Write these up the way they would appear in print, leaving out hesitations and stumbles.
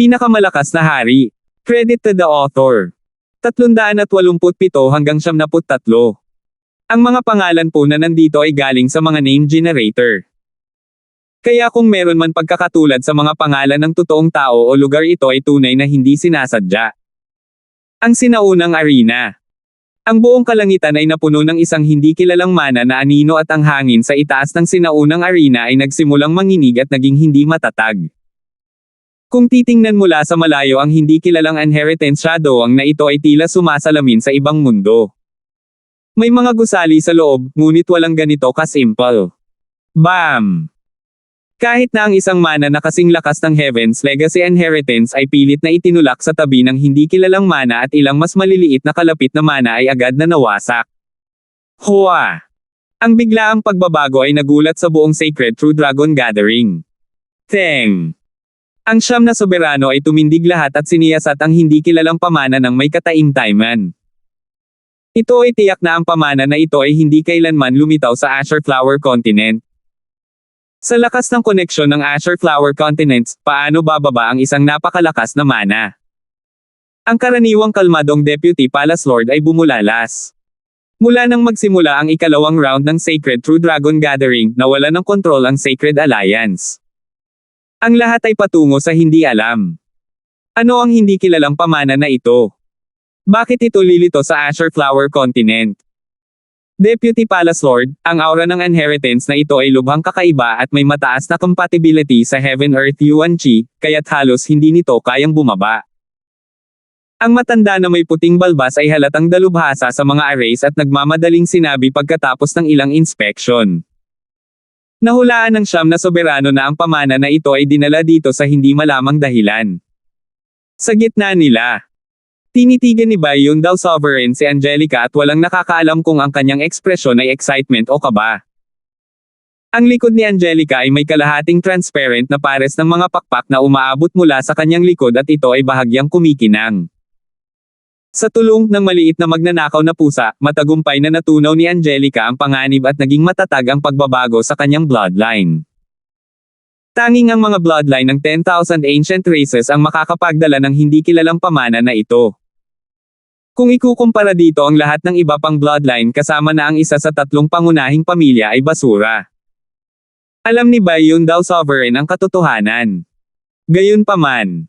Pinakamalakas na hari. Credit to the author. 387 hanggang 73. Ang mga pangalan po na nandito ay galing sa mga name generator. Kaya kung meron man pagkakatulad sa mga pangalan ng totoong tao o lugar, ito ay tunay na hindi sinasadya. Ang sinaunang arena. Ang buong kalangitan ay napuno ng isang hindi kilalang mana na anino at ang hangin sa itaas ng sinaunang arena ay nagsimulang manginig at naging hindi matatag. Kung titingnan mula sa malayo ang hindi kilalang inheritance shadowang na ito ay tila sumasalamin sa ibang mundo. May mga gusali sa loob, ngunit walang ganito ka-simple. Bam! Kahit na ang isang mana na kasing lakas ng Heaven's Legacy Inheritance ay pilit na itinulak sa tabi ng hindi kilalang mana at ilang mas maliliit na kalapit na mana ay agad na nawasak. Hua! Ang biglaang pagbabago ay nagulat sa buong Sacred True Dragon Gathering. Teng! Ang siyam na soberano ay tumindig lahat at siniyasat ang hindi kilalang pamana ng may kataimtiman. Ito ay tiyak na ang pamana na ito ay hindi kailanman lumitaw sa Azure Flower Continent. Sa lakas ng koneksyon ng Azure Flower Continents, paano bababa ang isang napakalakas na mana? Ang karaniwang kalmadong Deputy Palace Lord ay bumulalas. Mula nang magsimula ang ikalawang round ng Sacred True Dragon Gathering, nawala ng kontrol ang Sacred Alliance. Ang lahat ay patungo sa hindi alam. Ano ang hindi kilalang pamana na ito? Bakit ito lilito sa Azure Flower Continent? Deputy Palace Lord, ang aura ng inheritance na ito ay lubhang kakaiba at may mataas na compatibility sa Heaven-Earth Yuan Qi, kaya't halos hindi nito kayang bumaba. Ang matanda na may puting balbas ay halatang dalubhasa sa mga arrays at nagmamadaling sinabi pagkatapos ng ilang inspection. Nahulaan ng siyam na soberano na ang pamana na ito ay dinala dito sa hindi malamang dahilan. Sa gitna nila, tinitigan ni Bayon daw Sovereign si Angelica at walang nakakaalam kung ang kanyang ekspresyon ay excitement o kaba. Ang likod ni Angelica ay may kalahating transparent na pares ng mga pakpak na umaabot mula sa kanyang likod at ito ay bahagyang kumikinang. Sa tulong ng maliit na magnanakaw na pusa, matagumpay na natunaw ni Angelica ang panganib at naging matatag ang pagbabago sa kanyang bloodline. Tanging ang mga bloodline ng 10,000 ancient races ang makakapagdala ng hindi kilalang pamana na ito. Kung ikukumpara dito ang lahat ng iba pang bloodline kasama na ang isa sa tatlong pangunahing pamilya ay basura. Alam ni Bayon daw Sovereign ang katotohanan. Gayunpaman,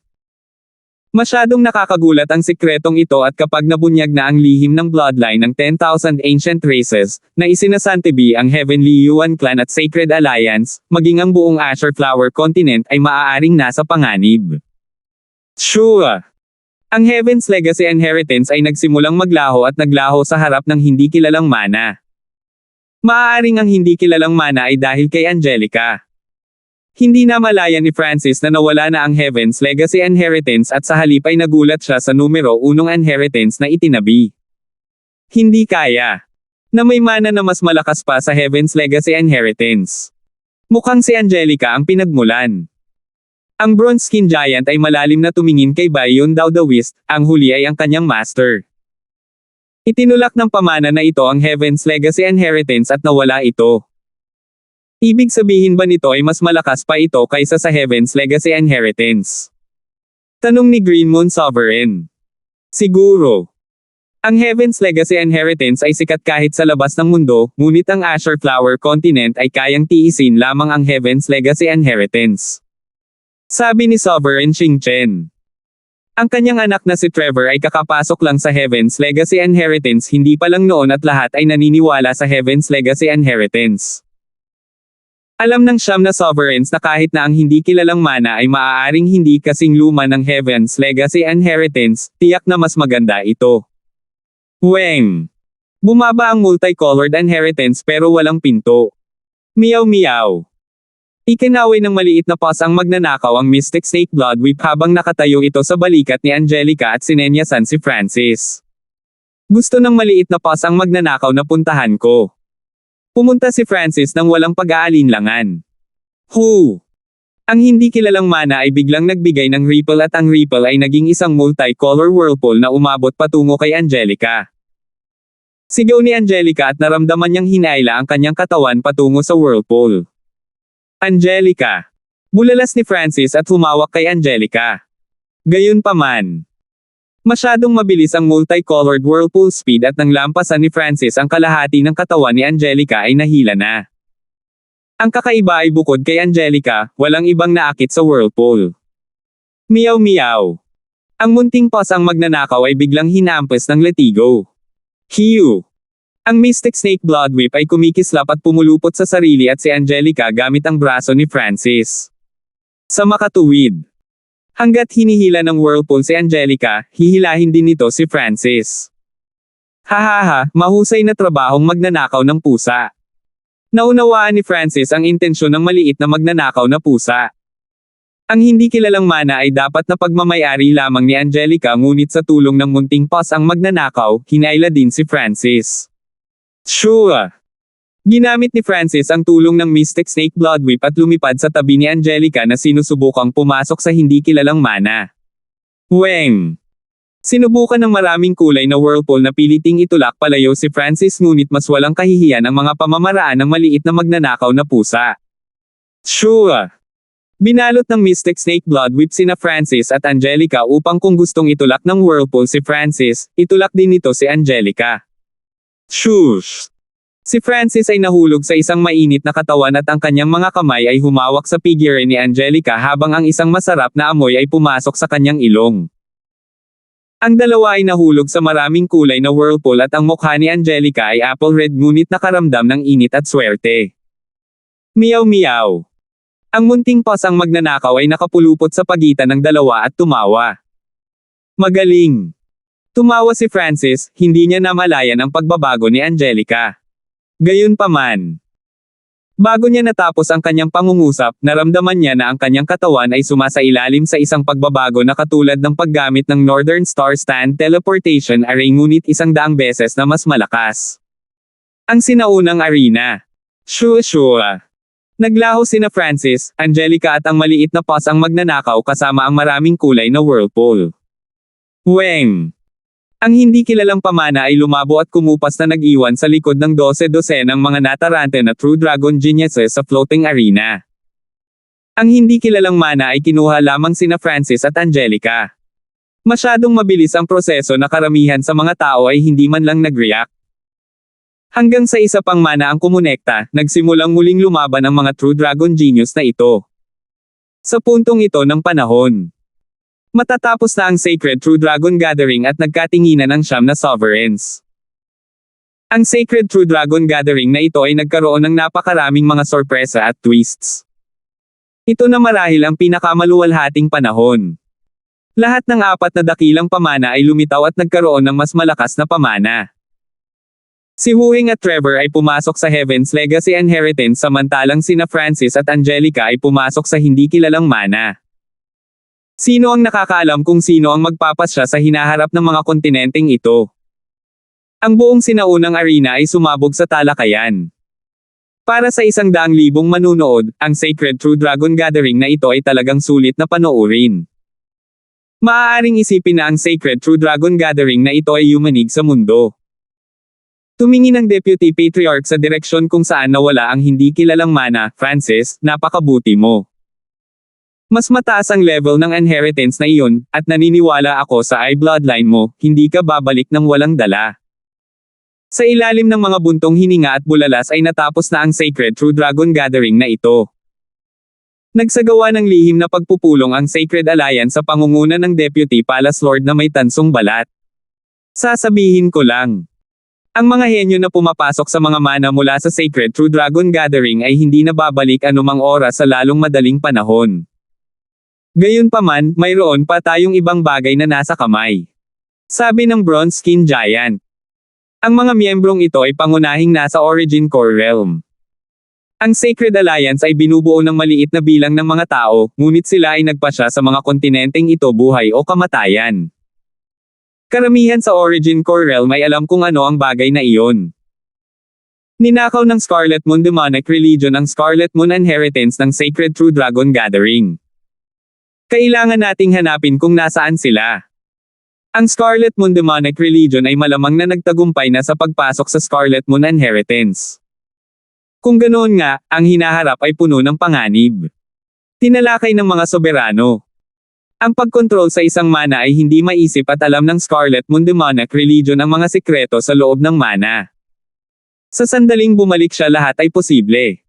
masyadong nakakagulat ang sikretong ito at kapag nabunyag na ang lihim ng bloodline ng 10,000 ancient races, na isinasantabi ang Heavenly Yuan Clan at Sacred Alliance, maging ang buong Azure Flower Continent ay maaaring nasa panganib. Sure! Ang Heaven's Legacy Inheritance ay nagsimulang maglaho at naglaho sa harap ng hindi kilalang mana. Maaaring ang hindi kilalang mana ay dahil kay Angelica. Hindi na malaya ni Francis na nawala na ang Heaven's Legacy Inheritance at sa halip ay nagulat siya sa numero 1 inheritance na itinabi. Hindi kaya na may mana na mas malakas pa sa Heaven's Legacy Inheritance. Mukhang si Angelica ang pinagmulan. Ang Bronze Skin Giant ay malalim na tumingin kay Bayon daw the Wist, ang huli ay ang kanyang master. Itinulak ng pamana na ito ang Heaven's Legacy Inheritance at nawala ito. Ibig sabihin ba nito ay mas malakas pa ito kaysa sa Heaven's Legacy Inheritance? Tanong ni Green Moon Sovereign. Siguro. Ang Heaven's Legacy Inheritance ay sikat kahit sa labas ng mundo, ngunit ang Azure Flower Continent ay kayang tiisin lamang ang Heaven's Legacy Inheritance. Sabi ni Sovereign Xingchen. Ang kanyang anak na si Trevor ay kakapasok lang sa Heaven's Legacy Inheritance, hindi pa lang noon at lahat ay naniniwala sa Heaven's Legacy Inheritance. Alam ng siyam na sovereigns na kahit na ang hindi kilalang mana ay maaaring hindi kasing luma ng Heaven's Legacy Inheritance, tiyak na mas maganda ito. Weng! Bumaba ang multicolored inheritance pero walang pinto. Meow meow! Ikinaway ng maliit na paws ang magnanakaw ang Mystic Snake Blood Whip habang nakatayo ito sa balikat ni Angelica at sinenyasan si Francis. Gusto ng maliit na paws ang magnanakaw na puntahan ko. Pumunta si Francis nang walang pag-aalinlangan. Hu! Ang hindi kilalang mana ay biglang nagbigay ng ripple at ang ripple ay naging isang multicolor whirlpool na umabot patungo kay Angelica. Sigaw ni Angelica at naramdaman niyang hinaila ang kanyang katawan patungo sa whirlpool. Angelica! Bulalas ni Francis at humawak kay Angelica. Gayunpaman, masyadong mabilis ang multicolored whirlpool speed at nang lampasan ni Francis ang kalahati ng katawan ni Angelica ay nahila na. Ang kakaiba ay bukod kay Angelica, walang ibang naakit sa whirlpool. Meow meow. Ang munting paws ang magnanakaw ay biglang hinampas ng latigo. Hiu. Ang Mystic Snake Blood Whip ay kumikislap at pumulupot sa sarili at si Angelica gamit ang braso ni Francis. Sa makatuwid, hanggat hinihila ng whirlpool si Angelica, hihilahin din nito si Francis. Hahaha, mahusay na trabahong magnanakaw ng pusa. Naunawaan ni Francis ang intensyon ng maliit na magnanakaw na pusa. Ang hindi kilalang mana ay dapat na pagmamayari lamang ni Angelica ngunit sa tulong ng munting paws ang magnanakaw, hinayla din si Francis. Sure. Ginamit ni Francis ang tulong ng Mystic Snake Blood Whip at lumipad sa tabi ni Angelica na sinusubukang pumasok sa hindi kilalang mana. Weng! Sinubukan ng maraming kulay na whirlpool na piliting itulak palayo si Francis ngunit mas walang kahihiyan ang mga pamamaraan ng maliit na magnanakaw na pusa. Sure! Binalot ng Mystic Snake Blood Whip sina Francis at Angelica upang kung gustong itulak ng whirlpool si Francis, itulak din nito si Angelica. Shush! Si Francis ay nahulog sa isang mainit na katawan at ang kanyang mga kamay ay humawak sa figure ni Angelica habang ang isang masarap na amoy ay pumasok sa kanyang ilong. Ang dalawa ay nahulog sa maraming kulay na whirlpool at ang mukha ni Angelica ay apple red ngunit nakaramdam ng init at swerte. Meow meow. Ang munting paws ang magnanakaw ay nakapulupot sa pagitan ng dalawa at tumawa. Magaling! Tumawa si Francis, hindi niya namalayan ang pagbabago ni Angelica. Gayunpaman, bago niya natapos ang kanyang pangungusap, naramdaman niya na ang kanyang katawan ay sumasailalim sa isang pagbabago na katulad ng paggamit ng Northern Star Stand Teleportation Array ngunit 100 beses na mas malakas. Ang sinaunang arena. Shua. Naglaho sina Francis, Angelica at ang maliit na paws ang magnanakaw kasama ang maraming kulay na whirlpool. Weng! Ang hindi kilalang pamana ay lumabo at kumupas na nag-iwan sa likod ng 12-12 ng mga natarante na True Dragon Geniuses sa floating arena. Ang hindi kilalang mana ay kinuha lamang sina Francis at Angelica. Masyadong mabilis ang proseso na karamihan sa mga tao ay hindi man lang nag-react. Hanggang sa isa pang mana ang kumonekta, nagsimulang muling lumaban ang mga True Dragon Genius na ito. Sa puntong ito ng panahon, matatapos na ang Sacred True Dragon Gathering at nagkatinginan ang 9 na Sovereigns. Ang Sacred True Dragon Gathering na ito ay nagkaroon ng napakaraming mga sorpresa at twists. Ito na marahil ang pinakamaluwalhating panahon. Lahat ng 4 na dakilang pamana ay lumitaw at nagkaroon ng mas malakas na pamana. Si Huing at Trevor ay pumasok sa Heaven's Legacy Inheritance samantalang sina Francis at Angelica ay pumasok sa hindi kilalang mana. Sino ang nakakaalam kung sino ang magpapasya sa hinaharap ng mga kontinenteng ito? Ang buong sinaunang arena ay sumabog sa talakayan. Para sa 100,000 manunood, ang Sacred True Dragon Gathering na ito ay talagang sulit na panoorin. Maaaring isipin na ang Sacred True Dragon Gathering na ito ay yumanig sa mundo. Tumingin ang Deputy Patriarch sa direksyon kung saan nawala ang hindi kilalang mana. Francis, napakabuti mo. Mas mataas ang level ng inheritance na iyon, at naniniwala ako sa bloodline mo, hindi ka babalik ng walang dala. Sa ilalim ng mga buntong hininga at bulalas ay natapos na ang Sacred True Dragon Gathering na ito. Nagsagawa ng lihim na pagpupulong ang Sacred Alliance sa pangunguna ng Deputy Palace Lord na may tansong balat. Sasabihin ko lang, ang mga henyo na pumapasok sa mga mana mula sa Sacred True Dragon Gathering ay hindi na babalik anumang oras sa lalong madaling panahon. Gayunpaman, mayroon pa tayong ibang bagay na nasa kamay. Sabi ng Bronze Skin Giant. Ang mga miyembrong ito ay pangunahing nasa Origin Core Realm. Ang Sacred Alliance ay binubuo ng maliit na bilang ng mga tao, ngunit sila ay nagpasya sa mga kontinenteng ito buhay o kamatayan. Karamihan sa Origin Core Realm ay alam kung ano ang bagay na iyon. Ninakaw ng Scarlet Moon Demonic Religion ang Scarlet Moon Inheritance ng Sacred True Dragon Gathering. Kailangan nating hanapin kung nasaan sila. Ang Scarlet Moon Demonic Religion ay malamang na nagtagumpay na sa pagpasok sa Scarlet Moon Inheritance. Kung ganoon nga, ang hinaharap ay puno ng panganib. Tinalakay ng mga soberano. Ang pagkontrol sa isang mana ay hindi maisip at alam ng Scarlet Moon Demonic Religion ang mga sikreto sa loob ng mana. Sa sandaling bumalik siya lahat ay posible.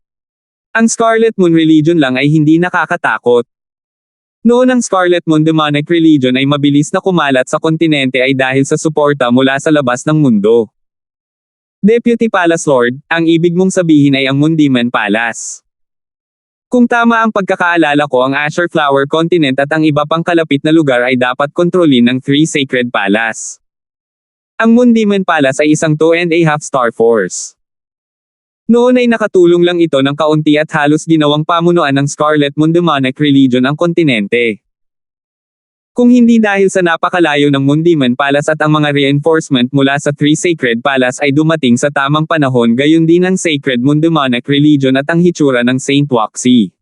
Ang Scarlet Moon Religion lang ay hindi nakakatakot. Noon ang Scarlet Moon Demonic Religion ay mabilis na kumalat sa kontinente ay dahil sa suporta mula sa labas ng mundo. Deputy Palace Lord, ang ibig mong sabihin ay ang Moon Demon Palace. Kung tama ang pagkakaalala ko, ang Azure Flower Continent at ang iba pang kalapit na lugar ay dapat kontrolin ng Three Sacred Palace. Ang Moon Demon Palace ay isang 2.5 star force. Noon ay nakatulong lang ito ng kaunti at halos ginawang pamunuan ng Scarlet Moon Demonic Religion ang kontinente. Kung hindi dahil sa napakalayo ng Moon Demon Palace at ang mga reinforcement mula sa Three Sacred Palace ay dumating sa tamang panahon, gayon din ang Sacred Moon Demonic Religion at ang hitsura ng Saint Waxy.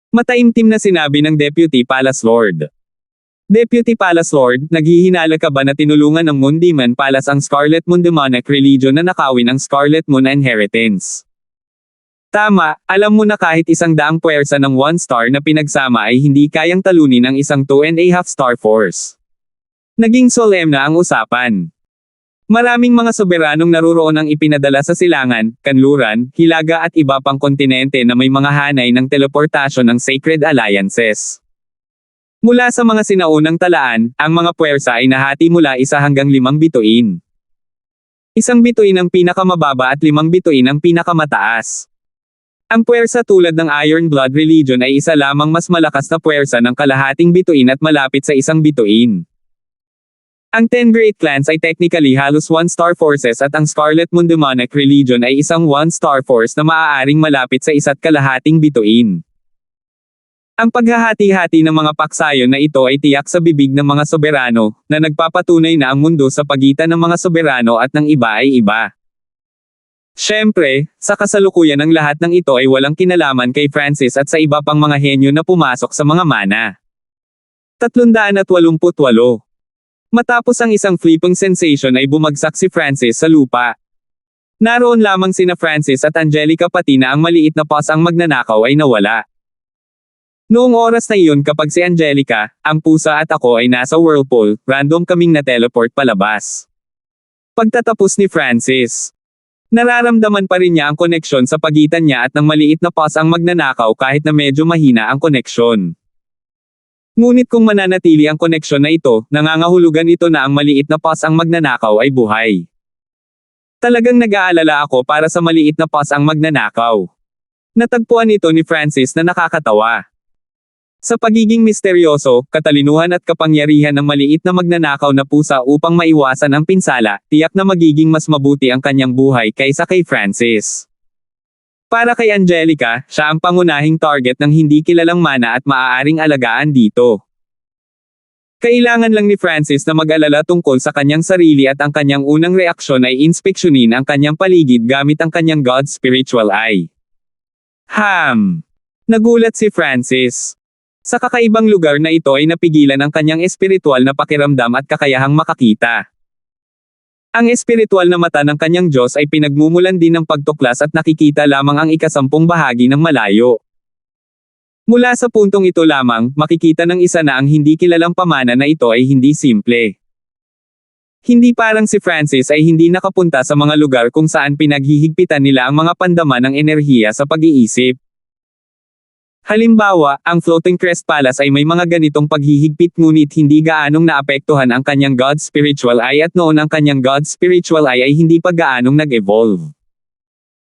Mataimtim na sinabi ng Deputy Palace Lord. Deputy Palace Lord, naghihinala ka ba na tinulungan ng Moon Demon Palace ang Scarlet Moon Demonic Religion na nakawin ang Scarlet Moon Inheritance? Tama, alam mo na kahit 100 puwersa ng 1 star na pinagsama ay hindi kayang talunin ang isang 2.5 star force. Naging solemn na ang usapan. Maraming mga soberanong naruroon ang ipinadala sa silangan, kanluran, hilaga at iba pang kontinente na may mga hanay ng teleportasyon ng Sacred Alliances. Mula sa mga sinaunang talaan, ang mga puwersa ay nahati mula 1 hanggang 5 bituin. 1 bituin ang pinakamababa at 5 bituin ang pinakamataas. Ang puwersa tulad ng Iron Blood Religion ay isa lamang mas malakas na puwersa ng kalahating bituin at malapit sa 1 bituin. Ang 10 Great Clans ay technically halos 1-star forces at ang Scarlet Moon Demonic Religion ay isang 1-star force na maaaring malapit sa 1 kalahating bituin. Ang paghahati-hati ng mga paksayon na ito ay tiyak sa bibig ng mga soberano, na nagpapatunay na ang mundo sa pagitan ng mga soberano at ng iba ay iba. Siyempre, sa kasalukuyan ng lahat ng ito ay walang kinalaman kay Francis at sa iba pang mga henyo na pumasok sa mga mana. 388. Matapos ang isang flipping sensation ay bumagsak si Francis sa lupa. Naroon lamang sina Francis at Angelica pati na ang maliit na paws ang magnanakaw ay nawala. Noong oras na iyon kapag si Angelica, ang pusa at ako ay nasa whirlpool, random kaming na-teleport palabas. Pagtatapos ni Francis, nararamdaman pa rin niya ang koneksyon sa pagitan niya at ng maliit na paws ang magnanakaw kahit na medyo mahina ang koneksyon. Ngunit kung mananatili ang koneksyon na ito, nangangahulugan ito na ang maliit na paws ang magnanakaw ay buhay. Talagang nag-aalala ako para sa maliit na paws ang magnanakaw. Natagpuan ito ni Francis na nakakatawa. Sa pagiging misteryoso, katalinuhan at kapangyarihan ng maliit na magnanakaw na pusa upang maiwasan ang pinsala, tiyak na magiging mas mabuti ang kanyang buhay kaysa kay Francis. Para kay Angelica, siya ang pangunahing target ng hindi kilalang mana at maaaring alagaan dito. Kailangan lang ni Francis na mag-alala tungkol sa kanyang sarili at ang kanyang unang reaksyon ay inspeksyonin ang kanyang paligid gamit ang kanyang God's Spiritual Eye. Nagulat si Francis. Sa kakaibang lugar na ito ay napigilan ang kanyang espiritual na pakiramdam at kakayahang makakita. Ang espiritual na mata ng kanyang Diyos ay pinagmumulan din ng pagtuklas at nakikita lamang ang 10 bahagi ng malayo. Mula sa puntong ito lamang, makikita ng isa na ang hindi kilalang pamana na ito ay hindi simple. Hindi parang si Francis ay hindi nakapunta sa mga lugar kung saan pinaghihigpitan nila ang mga pandama ng enerhiya sa pag-iisip. Halimbawa, ang Floating Crest Palace ay may mga ganitong paghihigpit ngunit hindi gaanong naapektuhan ang kanyang God's Spiritual Eye at noon ang kanyang God's Spiritual Eye ay hindi pa gaanong nag-evolve.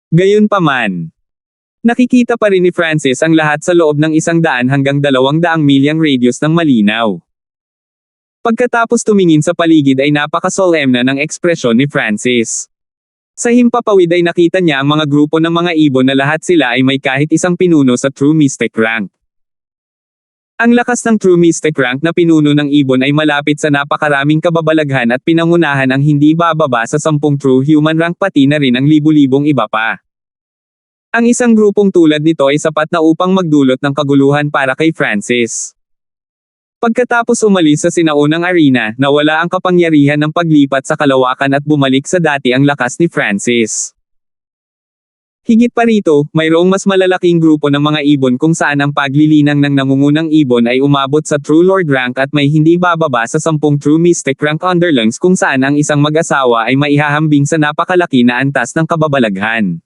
Gayunpaman, nakikita pa rin ni Francis ang lahat sa loob ng 100 hanggang 200 milyang radius ng malinaw. Pagkatapos tumingin sa paligid ay napaka-solemn ng ekspresyon ni Francis. Sa himpapawid ay nakita niya ang mga grupo ng mga ibon na lahat sila ay may kahit isang pinuno sa True Mystic Rank. Ang lakas ng True Mystic Rank na pinuno ng ibon ay malapit sa napakaraming kababalaghan at pinangunahan ang hindi bababa sa 10 True Human Rank pati na rin ang libu-libong iba pa. Ang isang grupong tulad nito ay sapat na upang magdulot ng kaguluhan para kay Francis. Pagkatapos umalis sa sinaunang arena, nawala ang kapangyarihan ng paglipat sa kalawakan at bumalik sa dati ang lakas ni Francis. Higit pa rito, mayroong mas malalaking grupo ng mga ibon kung saan ang paglilinang ng nangungunang ibon ay umabot sa True Lord rank at may hindi bababa sa 10 True Mystic rank underlings kung saan ang isang mag-asawa ay maihahambing sa napakalaki na antas ng kababalaghan.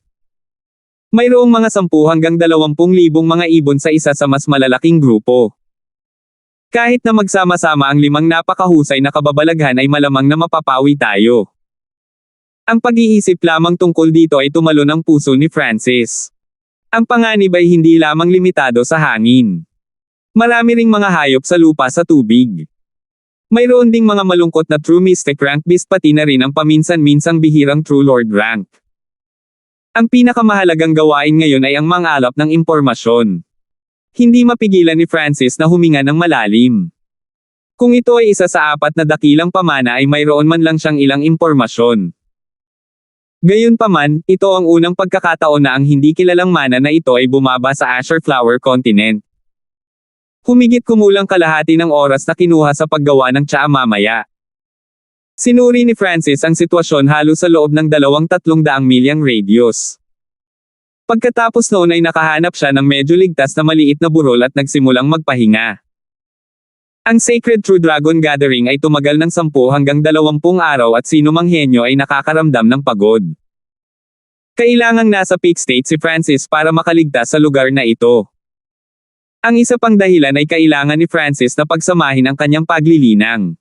Mayroong mga 10 hanggang 20,000 mga ibon sa isa sa mas malalaking grupo. Kahit na magsama-sama ang 5 napakahusay na kababalaghan ay malamang na mapapawi tayo. Ang pag-iisip lamang tungkol dito ay tumalon ang puso ni Francis. Ang panganib ay hindi lamang limitado sa hangin. Marami ring mga hayop sa lupa sa tubig. Mayroon ding mga malungkot na True Mystic rank beast pati na rin ang paminsan-minsang bihirang True Lord rank. Ang pinakamahalagang gawain ngayon ay ang mangalap ng impormasyon. Hindi mapigilan ni Francis na huminga ng malalim. Kung ito ay isa sa 4 na dakilang pamana ay mayroon man lang siyang ilang impormasyon. Gayunpaman, ito ang unang pagkakataon na ang hindi kilalang mana na ito ay bumaba sa Azure Flower Continent. Humigit kumulang kalahati ng oras na kinuha sa paggawa ng tsaa mamaya. Sinuri ni Francis ang sitwasyon halos sa loob ng 200-300 milyang radius. Pagkatapos noon ay nakahanap siya ng medyo ligtas na maliit na burol at nagsimulang magpahinga. Ang Sacred True Dragon Gathering ay tumagal ng 10 hanggang 20 araw at sinumang henyo ay nakakaramdam ng pagod. Kailangang nasa peak state si Francis para makaligtas sa lugar na ito. Ang isa pang dahilan ay kailangan ni Francis na pagsamahin ang kanyang paglilinang.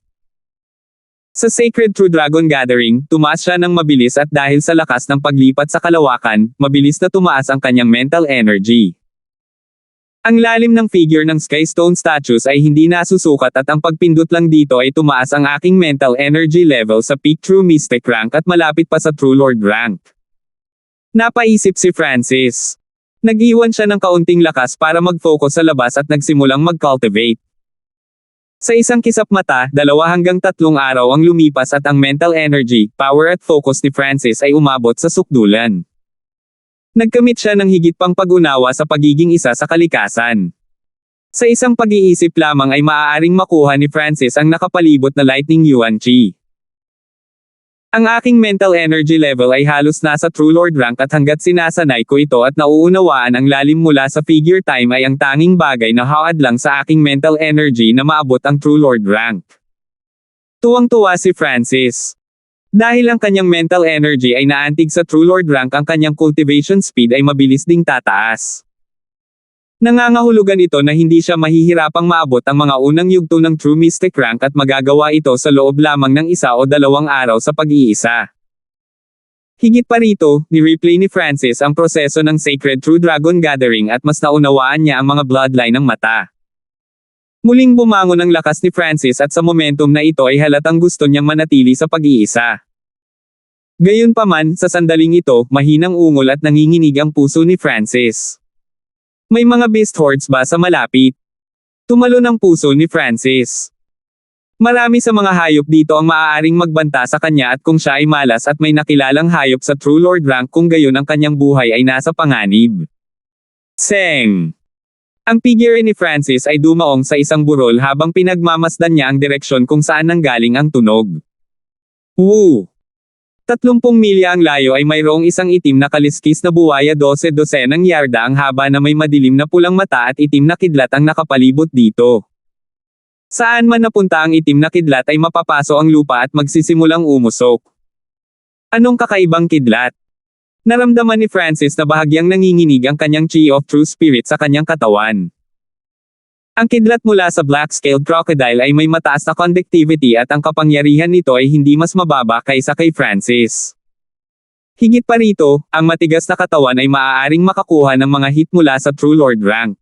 Sa Sacred True Dragon Gathering, tumaas siya ng mabilis at dahil sa lakas ng paglipat sa kalawakan, mabilis na tumaas ang kanyang mental energy. Ang lalim ng figure ng Skystone statues ay hindi nasusukat at ang pagpindot lang dito ay tumaas ang aking mental energy level sa peak True Mystic rank at malapit pa sa True Lord rank. Napaisip si Francis. Nag-iwan siya ng kaunting lakas para mag-focus sa labas at nagsimulang mag-cultivate. Sa isang kisap mata, 2 hanggang 3 araw ang lumipas at ang mental energy, power at focus ni Francis ay umabot sa sukdulan. Nagkamit siya ng higit pang pag-unawa sa pagiging isa sa kalikasan. Sa isang pag-iisip lamang ay maaaring makuha ni Francis ang nakapalibot na lightning yuan chi. Ang aking mental energy level ay halos nasa True Lord rank at hanggat sinasanay ko ito at nauunawaan ang lalim mula sa figure time ay ang tanging bagay na hawad lang sa aking mental energy na maabot ang True Lord rank. Tuwang-tuwa si Francis. Dahil ang kanyang mental energy ay naantig sa True Lord rank ang kanyang cultivation speed ay mabilis ding tataas. Nangangahulugan ito na hindi siya mahihirapang maabot ang mga unang yugto ng True Mystic rank at magagawa ito sa loob lamang ng 1 o 2 araw sa pag-iisa. Higit pa rito, ni-replay ni Francis ang proseso ng Sacred True Dragon Gathering at mas naunawaan niya ang mga bloodline ng mata. Muling bumangon ang lakas ni Francis at sa momentum na ito ay halatang gusto niyang manatili sa pag-iisa. Gayunpaman, sa sandaling ito, mahinang ungol at nanginginig ang puso ni Francis. May mga beast hordes ba sa malapit? Tumalon ang puso ni Francis. Marami sa mga hayop dito ang maaaring magbanta sa kanya at kung siya ay malas at may nakilalang hayop sa True Lord rank kung gayon ang kanyang buhay ay nasa panganib. Seng! Ang figure ni Francis ay dumaong sa isang burol habang pinagmamasdan niya ang direksyon kung saan nanggaling ang tunog. Woo! 30 milya ang layo ay mayroong isang itim na kaliskis na buwaya 12-dosenang yarda ang haba na may madilim na pulang mata at itim na kidlat ang nakapalibot dito. Saan man napunta ang itim na kidlat ay mapapaso ang lupa at magsisimulang umusok. Anong kakaibang kidlat? Naramdaman ni Francis na bahagyang nanginginig ang kanyang Chi of True Spirit sa kanyang katawan. Ang kidlat mula sa black-scaled crocodile ay may mataas na conductivity at ang kapangyarihan nito ay hindi mas mababa kaysa kay Francis. Higit pa rito, ang matigas na katawan ay maaaring makakuha ng mga hit mula sa True Lord rank.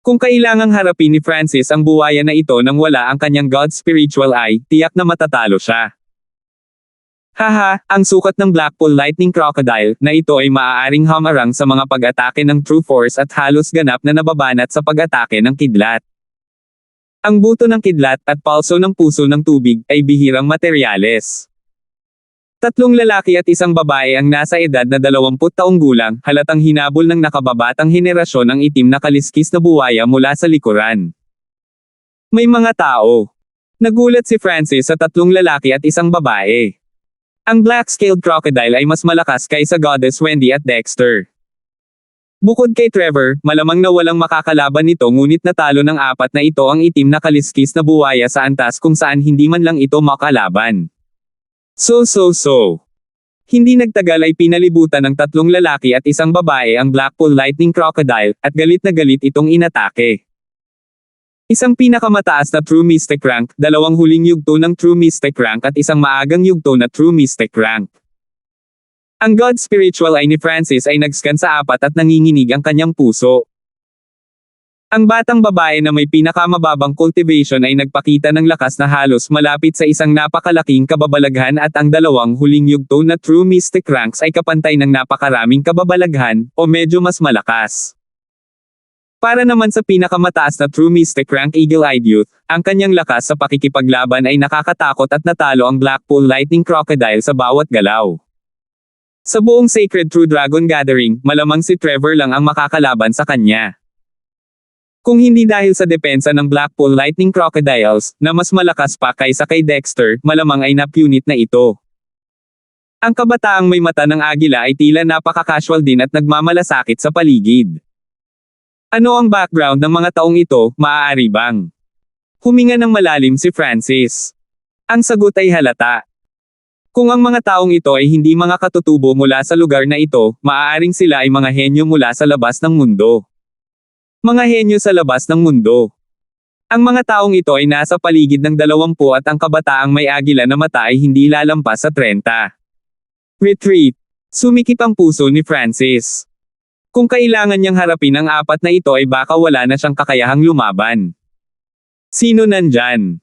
Kung kailangang harapin ni Francis ang buwaya na ito nang wala ang kanyang God Spiritual Eye, tiyak na matatalo siya. Haha, ang sukat ng Blackpool Lightning Crocodile na ito ay maaaring hamarang sa mga pag-atake ng True Force at halos ganap na nababanat sa pag-atake ng kidlat. Ang buto ng kidlat at palso ng puso ng tubig ay bihirang materyales. 3 lalaki at 1 babae ang nasa edad na 20 taong gulang, halatang hinabol ng nakababatang henerasyon ang itim na kaliskis na buwaya mula sa likuran. May mga tao. Nagulat si Francis sa 3 lalaki at 1 babae. Ang black-scaled crocodile ay mas malakas kaysa Goddess Wendy at Dexter. Bukod kay Trevor, malamang na walang makakalaban nito ngunit natalo ng apat na ito ang itim na kaliskis na buwaya sa antas kung saan hindi man lang ito makalaban. So. Hindi nagtagal ay pinalibutan ng tatlong lalaki at isang babae ang Blackpool Lightning Crocodile, at galit na galit itong inatake. Isang pinakamataas na True Mystic Rank, dalawang huling yugto ng True Mystic Rank at isang maagang yugto na True Mystic Rank. Ang God Spiritual Eye ni Francis ay nag-scan sa apat at nanginginig ang kanyang puso. Ang batang babae na may pinakamababang cultivation ay nagpakita ng lakas na halos malapit sa isang napakalaking kababalaghan at ang dalawang huling yugto na True Mystic Ranks ay kapantay ng napakaraming kababalaghan, o medyo mas malakas. Para naman sa pinakamataas na True Mystic Rank Eagle-Eyed Youth, ang kanyang lakas sa pakikipaglaban ay nakakatakot at natalo ang Blackpool Lightning Crocodile sa bawat galaw. Sa buong Sacred True Dragon Gathering, malamang si Trevor lang ang makakalaban sa kanya. Kung hindi dahil sa depensa ng Blackpool Lightning Crocodiles, na mas malakas pa kaysa kay Dexter, malamang ay napunit na ito. Ang kabataang may mata ng agila ay tila napaka-casual din at nagmamalasakit sa paligid. Ano ang background ng mga taong ito, maaari bang? Huminga ng malalim si Francis. Ang sagot ay halata. Kung ang mga taong ito ay hindi mga katutubo mula sa lugar na ito, maaaring sila ay mga henyo mula sa labas ng mundo. Mga henyo sa labas ng mundo. Ang mga taong ito ay nasa paligid ng 20 at ang kabataang may agila na mata ay hindi lalampas sa 30. Retreat. Sumikip ang puso ni Francis. Kung kailangan niyang harapin ang apat na ito ay baka wala na siyang kakayahang lumaban. Sino nandyan?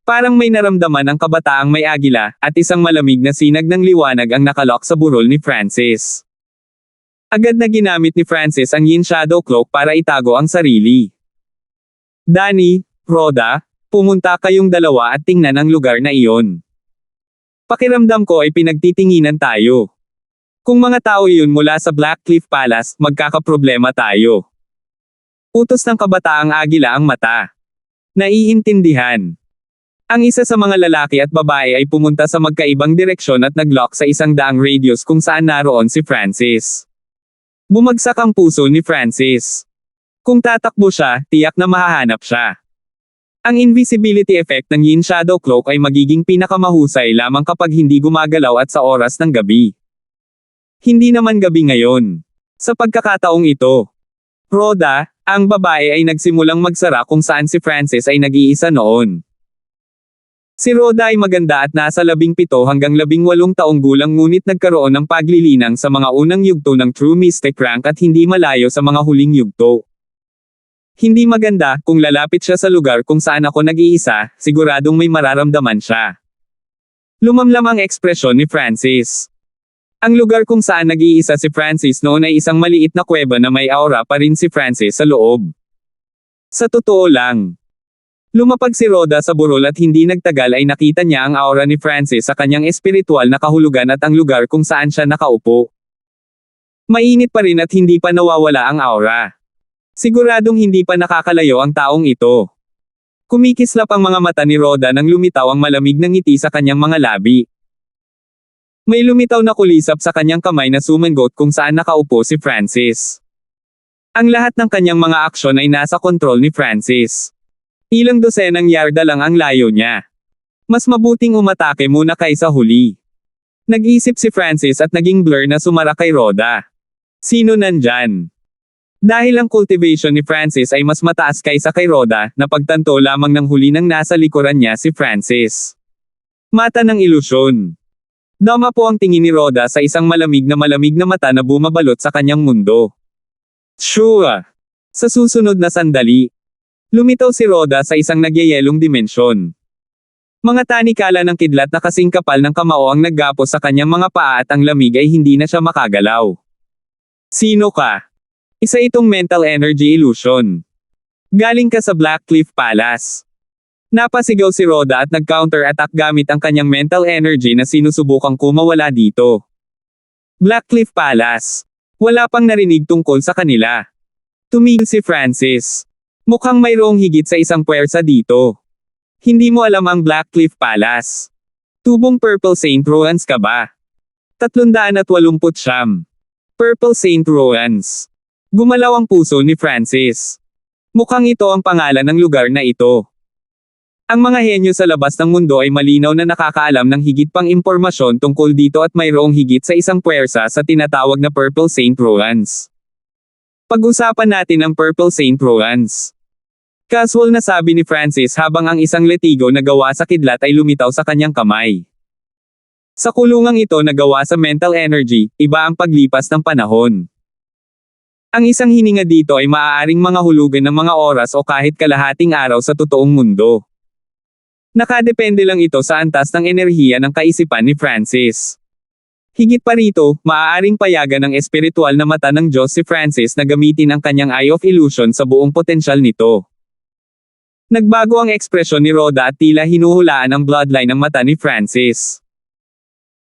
Parang may naramdaman ang kabataang may agila, at isang malamig na sinag ng liwanag ang nakalok sa burol ni Francis. Agad na ginamit ni Francis ang Yin Shadow Cloak para itago ang sarili. Danny, Rhoda, pumunta kayong dalawa at tingnan ang lugar na iyon. Pakiramdam ko ay pinagtitinginan tayo. Kung mga tao iyon mula sa Blackcliff Palace, magkakaproblema tayo. Utos ng kabataang agila ang mata. Naiintindihan. Ang isa sa mga lalaki at babae ay pumunta sa magkaibang direksyon at naglock sa 100 radius kung saan naroon si Francis. Bumagsak ang puso ni Francis. Kung tatakbo siya, tiyak na mahahanap siya. Ang invisibility effect ng Yin Shadow Cloak ay magiging pinakamahusay lamang kapag hindi gumagalaw at sa oras ng gabi. Hindi naman gabi ngayon. Sa pagkakataong ito, Rhoda, ang babae ay nagsimulang magsara kung saan si Francis ay nag-iisa noon. Si Rhoda ay maganda at nasa 17 hanggang 18 taong gulang ngunit nagkaroon ng paglilinang sa mga unang yugto ng True Mystic Rank at hindi malayo sa mga huling yugto. Hindi maganda, kung lalapit siya sa lugar kung saan ako nag-iisa, siguradong may mararamdaman siya. Lumamlam ang ekspresyon ni Francis. Ang lugar kung saan nag-iisa si Francis noon ay isang maliit na kuweba na may aura pa rin si Francis sa loob. Sa totoo lang. Lumapag si Rhoda sa burol at hindi nagtagal ay nakita niya ang aura ni Francis sa kanyang espiritual na kahulugan at ang lugar kung saan siya nakaupo. Mainit pa rin at hindi pa nawawala ang aura. Siguradong hindi pa nakakalayo ang taong ito. Kumikislap ang mga mata ni Rhoda nang lumitaw ang malamig na ngiti sa kanyang mga labi. May lumitaw na kulisap sa kanyang kamay na sumangot kung saan nakaupo si Francis. Ang lahat ng kanyang mga aksyon ay nasa kontrol ni Francis. Ilang dosenang yarda lang ang layo niya. Mas mabuting umatake muna kaysa huli. Nag-isip si Francis at naging blur na sumara kay Rhoda. Sino nandyan? Dahil ang cultivation ni Francis ay mas mataas kaysa kay Rhoda, napagtanto lamang ng huli nang nasa likuran niya si Francis. Mata ng ilusyon. Dama po ang tingin ni Rhoda sa isang malamig na mata na bumabalot sa kanyang mundo. Sure. Sa susunod na sandali, lumitaw si Rhoda sa isang nagyayelong dimensyon. Mga tanikala ng kidlat na kasing kapal ng kamao ang naggapos sa kanyang mga paa at ang lamig ay hindi na siya makagalaw. Sino ka? Isa itong mental energy illusion. Galing ka sa Blackcliff Palace. Napasigaw si Rhoda at nag-counter-attack gamit ang kanyang mental energy na sinusubukang kumawala dito. Blackcliff Palace. Wala pang narinig tungkol sa kanila. Tumigil si Francis. Mukhang mayroong higit sa isang puwersa dito. Hindi mo alam ang Blackcliff Palace. Tubong Purple Saint Roans ka ba? 389. Purple Saint Roans. Gumalaw ang puso ni Francis. Mukhang ito ang pangalan ng lugar na ito. Ang mga henyo sa labas ng mundo ay malinaw na nakakaalam ng higit pang impormasyon tungkol dito at mayroong higit sa isang puwersa sa tinatawag na Purple Saint Roans. Pag-usapan natin ang Purple Saint Roans. Casual na sabi ni Francis habang ang isang letigo na gawa sa kidlat ay lumitaw sa kanyang kamay. Sa kulungang ito na gawa sa mental energy, iba ang paglipas ng panahon. Ang isang hininga dito ay maaaring mga hulugan ng mga oras o kahit kalahating araw sa totoong mundo. Nakadepende lang ito sa antas ng enerhiya ng kaisipan ni Francis. Higit pa rito, maaaring payagan ng espiritual na mata ng Diyos si Francis na gamitin ang kanyang Eye of Illusion sa buong potensyal nito. Nagbago ang ekspresyon ni Rhoda at tila hinuhulaan ang bloodline ng mata ni Francis.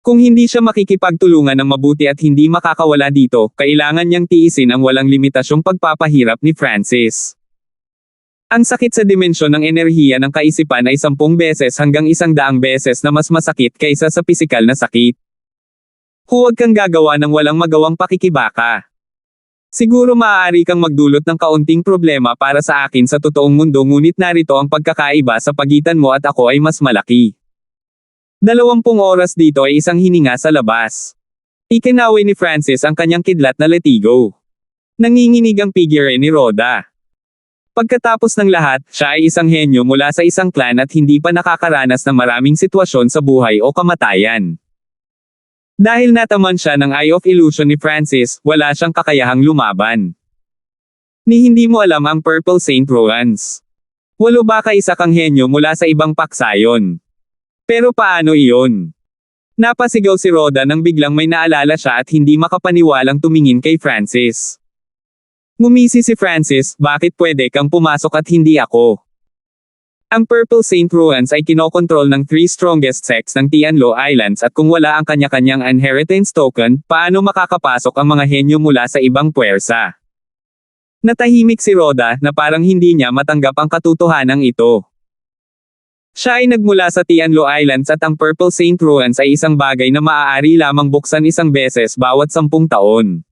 Kung hindi siya makikipagtulungan ng mabuti at hindi makakawala dito, kailangan niyang tiisin ang walang limitasyong pagpapahirap ni Francis. Ang sakit sa dimensyon ng enerhiya ng kaisipan ay 10 beses hanggang 100 beses na mas masakit kaysa sa pisikal na sakit. Huwag kang gagawa ng walang magawang pakikibaka. Siguro maaari kang magdulot ng kaunting problema para sa akin sa totoong mundo ngunit narito ang pagkakaiba sa pagitan mo at ako ay mas malaki. 20 oras dito ay isang hininga sa labas. Ikinaway ni Francis ang kanyang kidlat na letigo. Nanginginig ang figure ni Rhoda. Pagkatapos ng lahat, siya ay isang henyo mula sa isang clan at hindi pa nakakaranas ng maraming sitwasyon sa buhay o kamatayan. Dahil nataman siya ng Eye of Illusion ni Francis, wala siyang kakayahang lumaban. Ni hindi mo alam ang Purple Saint Roans. 8 baka isa kang henyo mula sa ibang paksayon. Pero paano iyon? Napasigaw si Rhoda nang biglang may naalala siya at hindi makapaniwalang tumingin kay Francis. Ngumisi si Francis, bakit pwede kang pumasok at hindi ako? Ang Purple Saint Roans ay kinokontrol ng 3 strongest sects ng Tianlo Islands at kung wala ang kanya-kanyang inheritance token, paano makakapasok ang mga henyo mula sa ibang puwersa? Natahimik si Rhoda na parang hindi niya matanggap ang katotohanan ito. Siya ay nagmula sa Tianlo Islands at ang Purple Saint Roans ay isang bagay na maaari lamang buksan isang beses bawat 10 taon.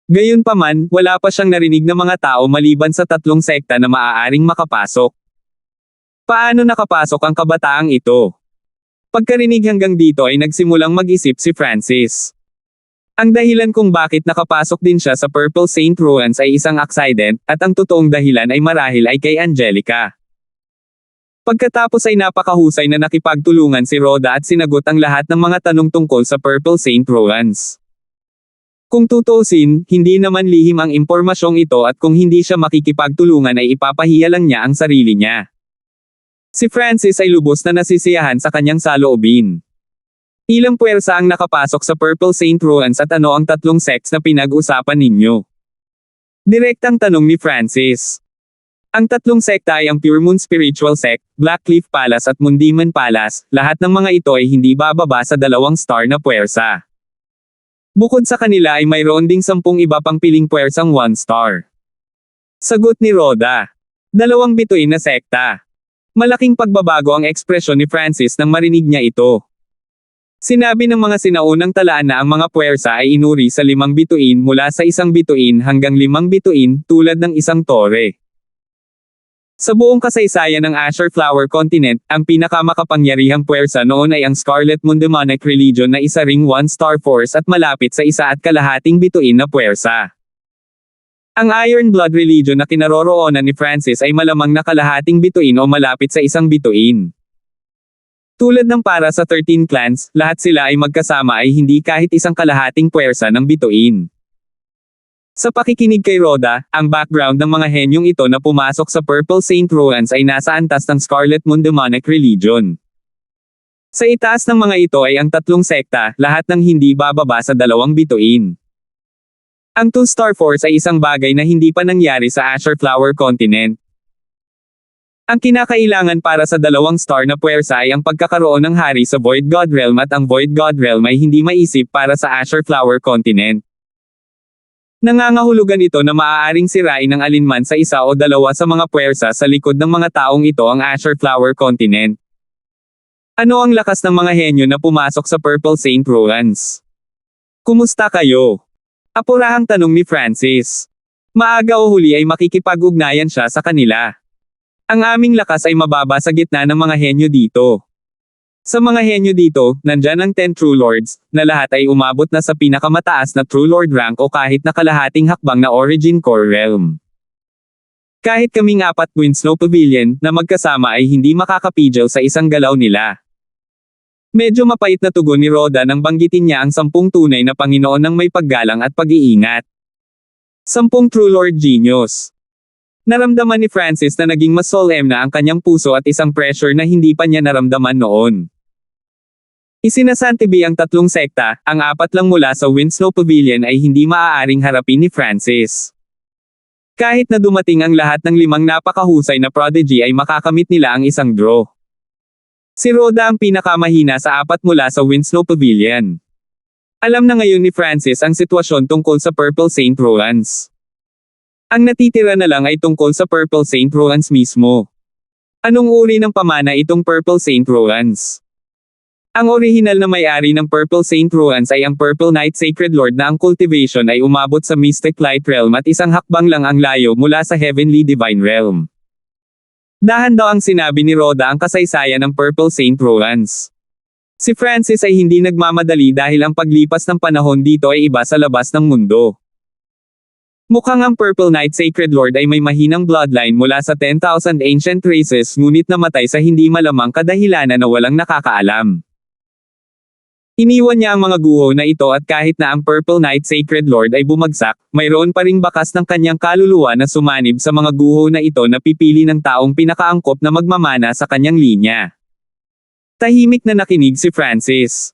Gayunpaman, wala pa siyang narinig na mga tao maliban sa 3 sekta na maaaring makapasok. Paano nakapasok ang kabataang ito? Pagkarinig hanggang dito ay nagsimulang mag-isip si Francis. Ang dahilan kung bakit nakapasok din siya sa Purple Saint Roans ay isang accident, at ang totoong dahilan ay marahil ay kay Angelica. Pagkatapos ay napakahusay na nakipagtulungan si Rhoda at sinagot ang lahat ng mga tanong tungkol sa Purple Saint Roans. Kung tutuusin, hindi naman lihim ang impormasyong ito at kung hindi siya makikipagtulungan ay ipapahiya lang niya ang sarili niya. Si Francis ay lubos na nasisiyahan sa kanyang saloobin. Ilang puwersa ang nakapasok sa Purple Saint Roans at ano ang 3 sects na pinag-usapan ninyo? Direktang tanong ni Francis. Ang 3 sekta ay ang Pure Moon Spiritual Sect, Black Cliff Palace at Mundiman Palace, lahat ng mga ito ay hindi bababa sa 2 star na puwersa. Bukod sa kanila ay mayroon ding 10 iba pang piling puwersang 1 star. Sagot ni Rhoda. 2 bituin na sekta. Malaking pagbabago ang ekspresyon ni Francis nang marinig niya ito. Sinabi ng mga sinaunang talaan na ang mga puwersa ay inuri sa 5 bituin mula sa 1 bituin hanggang 5 bituin tulad ng isang tore. Sa buong kasaysayan ng Azure Flower Continent, ang pinakamakapangyarihang puwersa noon ay ang Scarlet Moon Demonic Religion na isa ring 1-star force at malapit sa 1.5 bituin na puwersa. Ang Iron Blood Religion na kinaroroonan ni Francis ay malamang na kalahating bituin o malapit sa 1 bituin. Tulad ng para sa 13 clans, lahat sila ay magkasama ay hindi kahit 1 kalahating puwersa ng bituin. Sa pakikinig kay Rhoda, ang background ng mga henyong ito na pumasok sa Purple Saint Roans ay nasa antas ng Scarlet Moon Demonic Religion. Sa itaas ng mga ito ay ang 3 sekta, lahat ng hindi bababa sa 2 bituin. Ang 2-star force ay isang bagay na hindi pa nangyari sa Azure Flower Continent. Ang kinakailangan para sa 2 star na puwersa ay ang pagkakaroon ng hari sa Void God Realm at ang Void God Realm ay hindi maisip para sa Azure Flower Continent. Nangangahulugan ito na maaaring sirain ng alinman sa 1 o 2 sa mga puwersa sa likod ng mga taong ito ang Azure Flower Continent. Ano ang lakas ng mga henyo na pumasok sa Purple Saint Ruins? Kumusta kayo? Apurahang tanong ni Francis. Maaga o huli ay makikipag-ugnayan siya sa kanila. Ang aming lakas ay mababa sa gitna ng mga henyo dito. Sa mga henyo dito, nandyan ang 10 True Lords, na lahat ay umabot na sa pinakamataas na True Lord rank o kahit na kalahating hakbang na Origin Core Realm. Kahit kaming 4 Winslow Pavilion na magkasama ay hindi makakapidyaw sa isang galaw nila. Medyo mapait na tugon ni Rhoda nang banggitin niya ang 10 tunay na Panginoon ng may paggalang at pag-iingat. 10 True Lord Genius. Naramdaman ni Francis na naging mas solemn na ang kanyang puso at isang pressure na hindi pa niya naramdaman noon. Isinasantibi ang 3 sekta, ang 4 lang mula sa Winslow Pavilion ay hindi maaaring harapin ni Francis. Kahit na dumating ang lahat ng 5 napakahusay na prodigy ay makakamit nila ang isang draw. Si Rhoda ang pinakamahina sa 4 mula sa Winslow Pavilion. Alam na ngayon ni Francis ang sitwasyon tungkol sa Purple Saint Ruins. Ang natitira na lang ay tungkol sa Purple Saint Ruins mismo. Anong uri ng pamana itong Purple Saint Ruins? Ang orihinal na may-ari ng Purple Saint Ruins ay ang Purple Knight Sacred Lord na ang cultivation ay umabot sa Mystic Light Realm at isang hakbang lang ang layo mula sa Heavenly Divine Realm. Dahan daw ang sinabi ni Rhoda ang kasaysayan ng Purple Saint Ruins. Si Francis ay hindi nagmamadali dahil ang paglipas ng panahon dito ay iba sa labas ng mundo. Mukhang ang Purple Knight Sacred Lord ay may mahinang bloodline mula sa 10,000 ancient races ngunit namatay sa hindi malamang kadahilanan na walang nakakaalam. Iniwan niya ang mga guho na ito at kahit na ang Purple Knight Sacred Lord ay bumagsak, mayroon pa ring bakas ng kanyang kaluluwa na sumanib sa mga guho na ito na pipili ng taong pinakaangkop na magmamana sa kanyang linya. Tahimik na nakinig si Francis.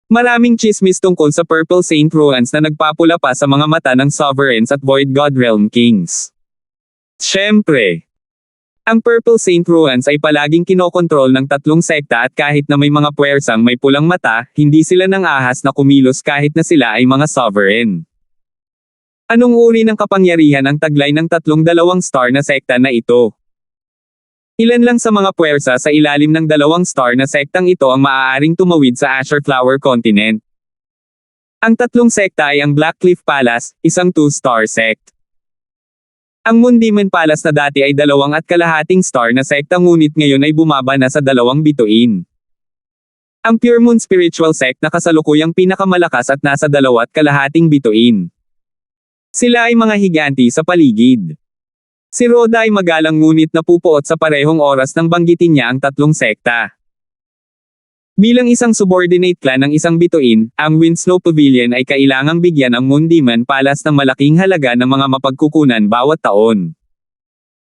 Maraming chismis tungkol sa Purple Saint Ruins na nagpapula pa sa mga mata ng Sovereigns at Void God Realm Kings. Siyempre, ang Purple Saint Ruins ay palaging kinokontrol ng 3 sekta at kahit na may mga puwersang may pulang mata, hindi sila nang ahas na kumilos kahit na sila ay mga sovereign. Anong uri ng kapangyarihan ang taglay ng 3 2-star na sekta na ito? Ilan lang sa mga puwersa sa ilalim ng 2-star na sektang ito ang maaaring tumawid sa Azure Flower Continent. Ang 3 sekta ay ang Blackcliff Palace, isang 2-star sect. Ang Moon Demon Palace na dati ay 2.5 star na sekta ngunit ngayon ay bumaba na sa 2 bituin. Ang Pure Moon Spiritual Sect na kasalukuyang pinakamalakas at nasa 2.5 bituin. Sila ay mga higanti sa paligid. Si Rhoda ay magalang ngunit napupuot sa parehong oras nang banggitin niya ang 3 sekta. Bilang isang subordinate clan ng isang bituin, ang Winslow Pavilion ay kailangang bigyan ang Moon Demon Palace ng malaking halaga ng mga mapagkukunan bawat taon.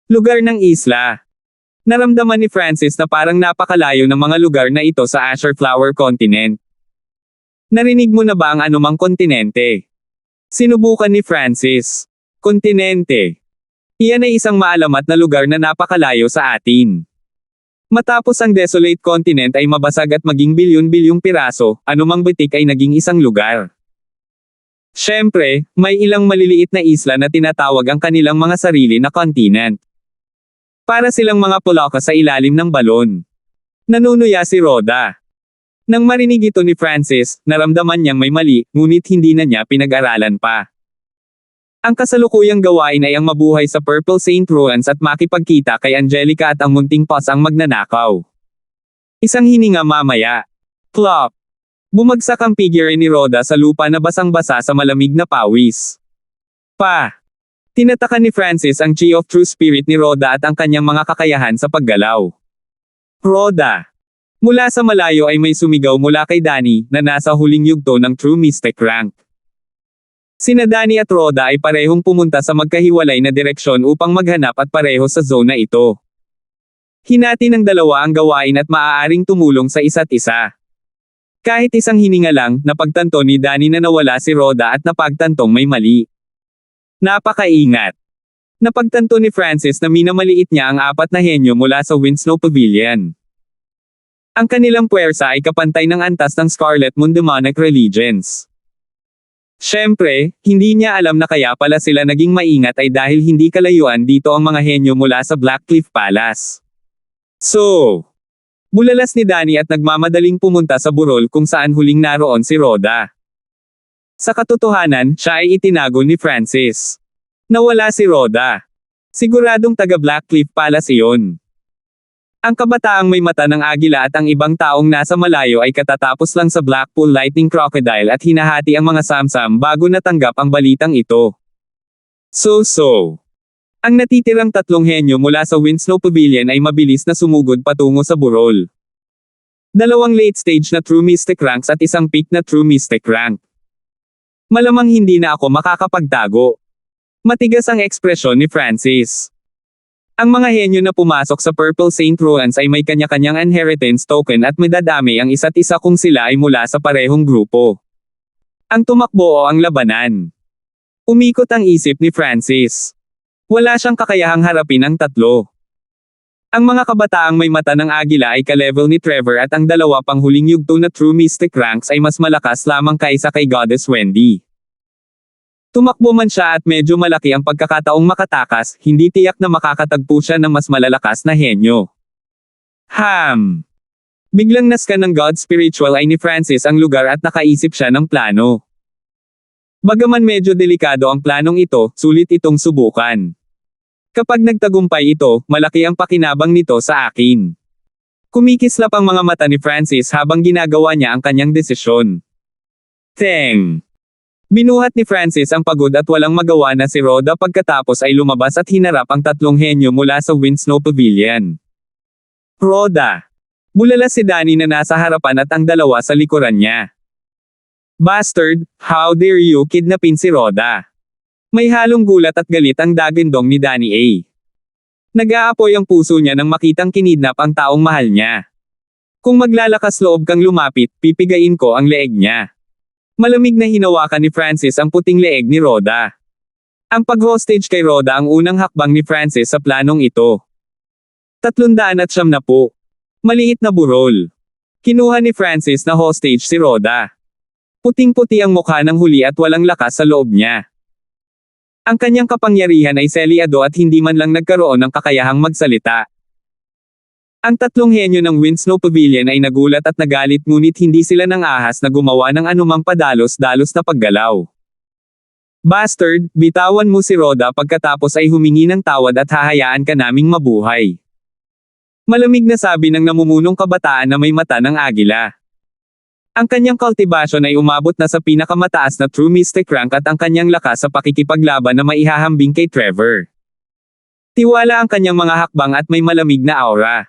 Lugar ng isla. Naramdaman ni Francis na parang napakalayo ng mga lugar na ito sa Azure Flower Continent. Narinig mo na ba ang anumang kontinente? Sinubukan ni Francis. Kontinente. Iyan ay isang maalamat na lugar na napakalayo sa atin. Matapos ang desolate continent ay mabasag at maging bilyon-bilyong piraso, anumang bitik ay naging isang lugar. Siyempre, may ilang maliliit na isla na tinatawag ang kanilang mga sarili na continent. Para silang mga pulaka sa ilalim ng balon. Nanunuya si Rhoda. Nang marinig ito ni Francis, naramdaman niyang may mali, ngunit hindi na niya pinag-aralan pa. Ang kasalukuyang gawain ay ang mabuhay sa Purple Saint Ruins at makipagkita kay Angelica at ang munting Paz ang magnanakaw. Isang hininga mamaya. Plop! Bumagsak ang figure ni Rhoda sa lupa na basang-basa sa malamig na pawis. Pa! Tinatakan ni Francis ang Chi of True Spirit ni Rhoda at ang kanyang mga kakayahan sa paggalaw. Rhoda! Mula sa malayo ay may sumigaw mula kay Danny, na nasa huling yugto ng True Mystic rank. Sina Danny at Rhoda ay parehong pumunta sa magkahiwalay na direksyon upang maghanap at pareho sa zone na ito. Hinati ng dalawa ang gawain at maaaring tumulong sa isa't isa. Kahit isang hininga lang, napagtanto ni Danny na nawala si Rhoda at napagtantong may mali. Napakaingat. Napagtanto ni Francis na minamaliit niya ang 4 na henyo mula sa Winslow Pavilion. Ang kanilang puwersa ay kapantay ng antas ng Scarlet Moon Demonic Religions. Siyempre, hindi niya alam na kaya pala sila naging maingat ay dahil hindi kalayuan dito ang mga henyo mula sa Blackcliff Palace. So, Bulalas ni Danny at nagmamadaling pumunta sa burol kung saan huling naroon si Rhoda. Sa katotohanan, siya ay itinago ni Francis. Nawala si Rhoda. Siguradong taga Blackcliff Palace iyon. Ang kabataang may mata ng agila at ang ibang taong nasa malayo ay katatapos lang sa Blackpool Lightning Crocodile at hinahati ang mga samsam bago natanggap ang balitang ito. So. Ang natitirang tatlong henyo mula sa Winslow Pavilion ay mabilis na sumugod patungo sa burol. 2 late stage na True Mystic ranks at 1 peak na True Mystic rank. Malamang hindi na ako makakapagtago. Matigas ang ekspresyon ni Francis. Ang mga henyo na pumasok sa Purple Saint Ruins ay may kanya-kanyang inheritance token at medadami ang isa't isa kung sila ay mula sa parehong grupo. Ang tumakbo o ang labanan. Umikot ang isip ni Francis. Wala siyang kakayahang harapin ang tatlo. Ang mga kabataang may mata ng agila ay ka-level ni Trevor at ang dalawa pang huling yugto na True Mystic ranks ay mas malakas lamang kaysa kay Goddess Wendy. Tumakbo man siya at medyo malaki ang pagkakataong makatakas, hindi tiyak na makakatagpo siya ng mas malalakas na henyo. Biglang nascan ng God Spiritual Eye ni Francis ang lugar at nakaisip siya ng plano. Bagaman medyo delikado ang planong ito, sulit itong subukan. Kapag nagtagumpay ito, malaki ang pakinabang nito sa akin. Kumikislap ang mga mata ni Francis habang ginagawa niya ang kanyang desisyon. Binuhat ni Francis ang pagod at walang magawa na si Rhoda pagkatapos ay lumabas at hinarap ang tatlong henyo mula sa Winslow Pavilion. Rhoda. Bulalas si Danny na nasa harapan at ang dalawa sa likuran niya. Bastard, how dare you kidnapin si Rhoda? May halong gulat at galit ang dagindong ni Danny A. Nag-aapoy ang puso niya nang makitang kinidnap ang taong mahal niya. Kung maglalakas loob kang lumapit, pipigain ko ang leeg niya. Malamig na hinawakan ni Francis ang puting leeg ni Rhoda. Ang pag-hostage kay Rhoda ang unang hakbang ni Francis sa planong ito. 370. Maliit na burol. Kinuha ni Francis na hostage si Rhoda. Puting-puti ang mukha ng huli at walang lakas sa loob niya. Ang kanyang kapangyarihan ay selyado at hindi man lang nagkaroon ng kakayahang magsalita. Ang tatlong henyo ng Winslow Pavilion ay nagulat at nagalit ngunit hindi sila nang ahas na gumawa ng anumang padalos-dalos na paggalaw. Bastard, bitawan mo si Rhoda pagkatapos ay humingi ng tawad at hahayaan ka naming mabuhay. Malamig na sabi ng namumunong kabataan na may mata ng agila. Ang kanyang cultivation ay umabot na sa pinakamataas na True Mystic rank at ang kanyang lakas sa pakikipaglaban na maihahambing kay Trevor. Tiwala ang kanyang mga hakbang at may malamig na aura.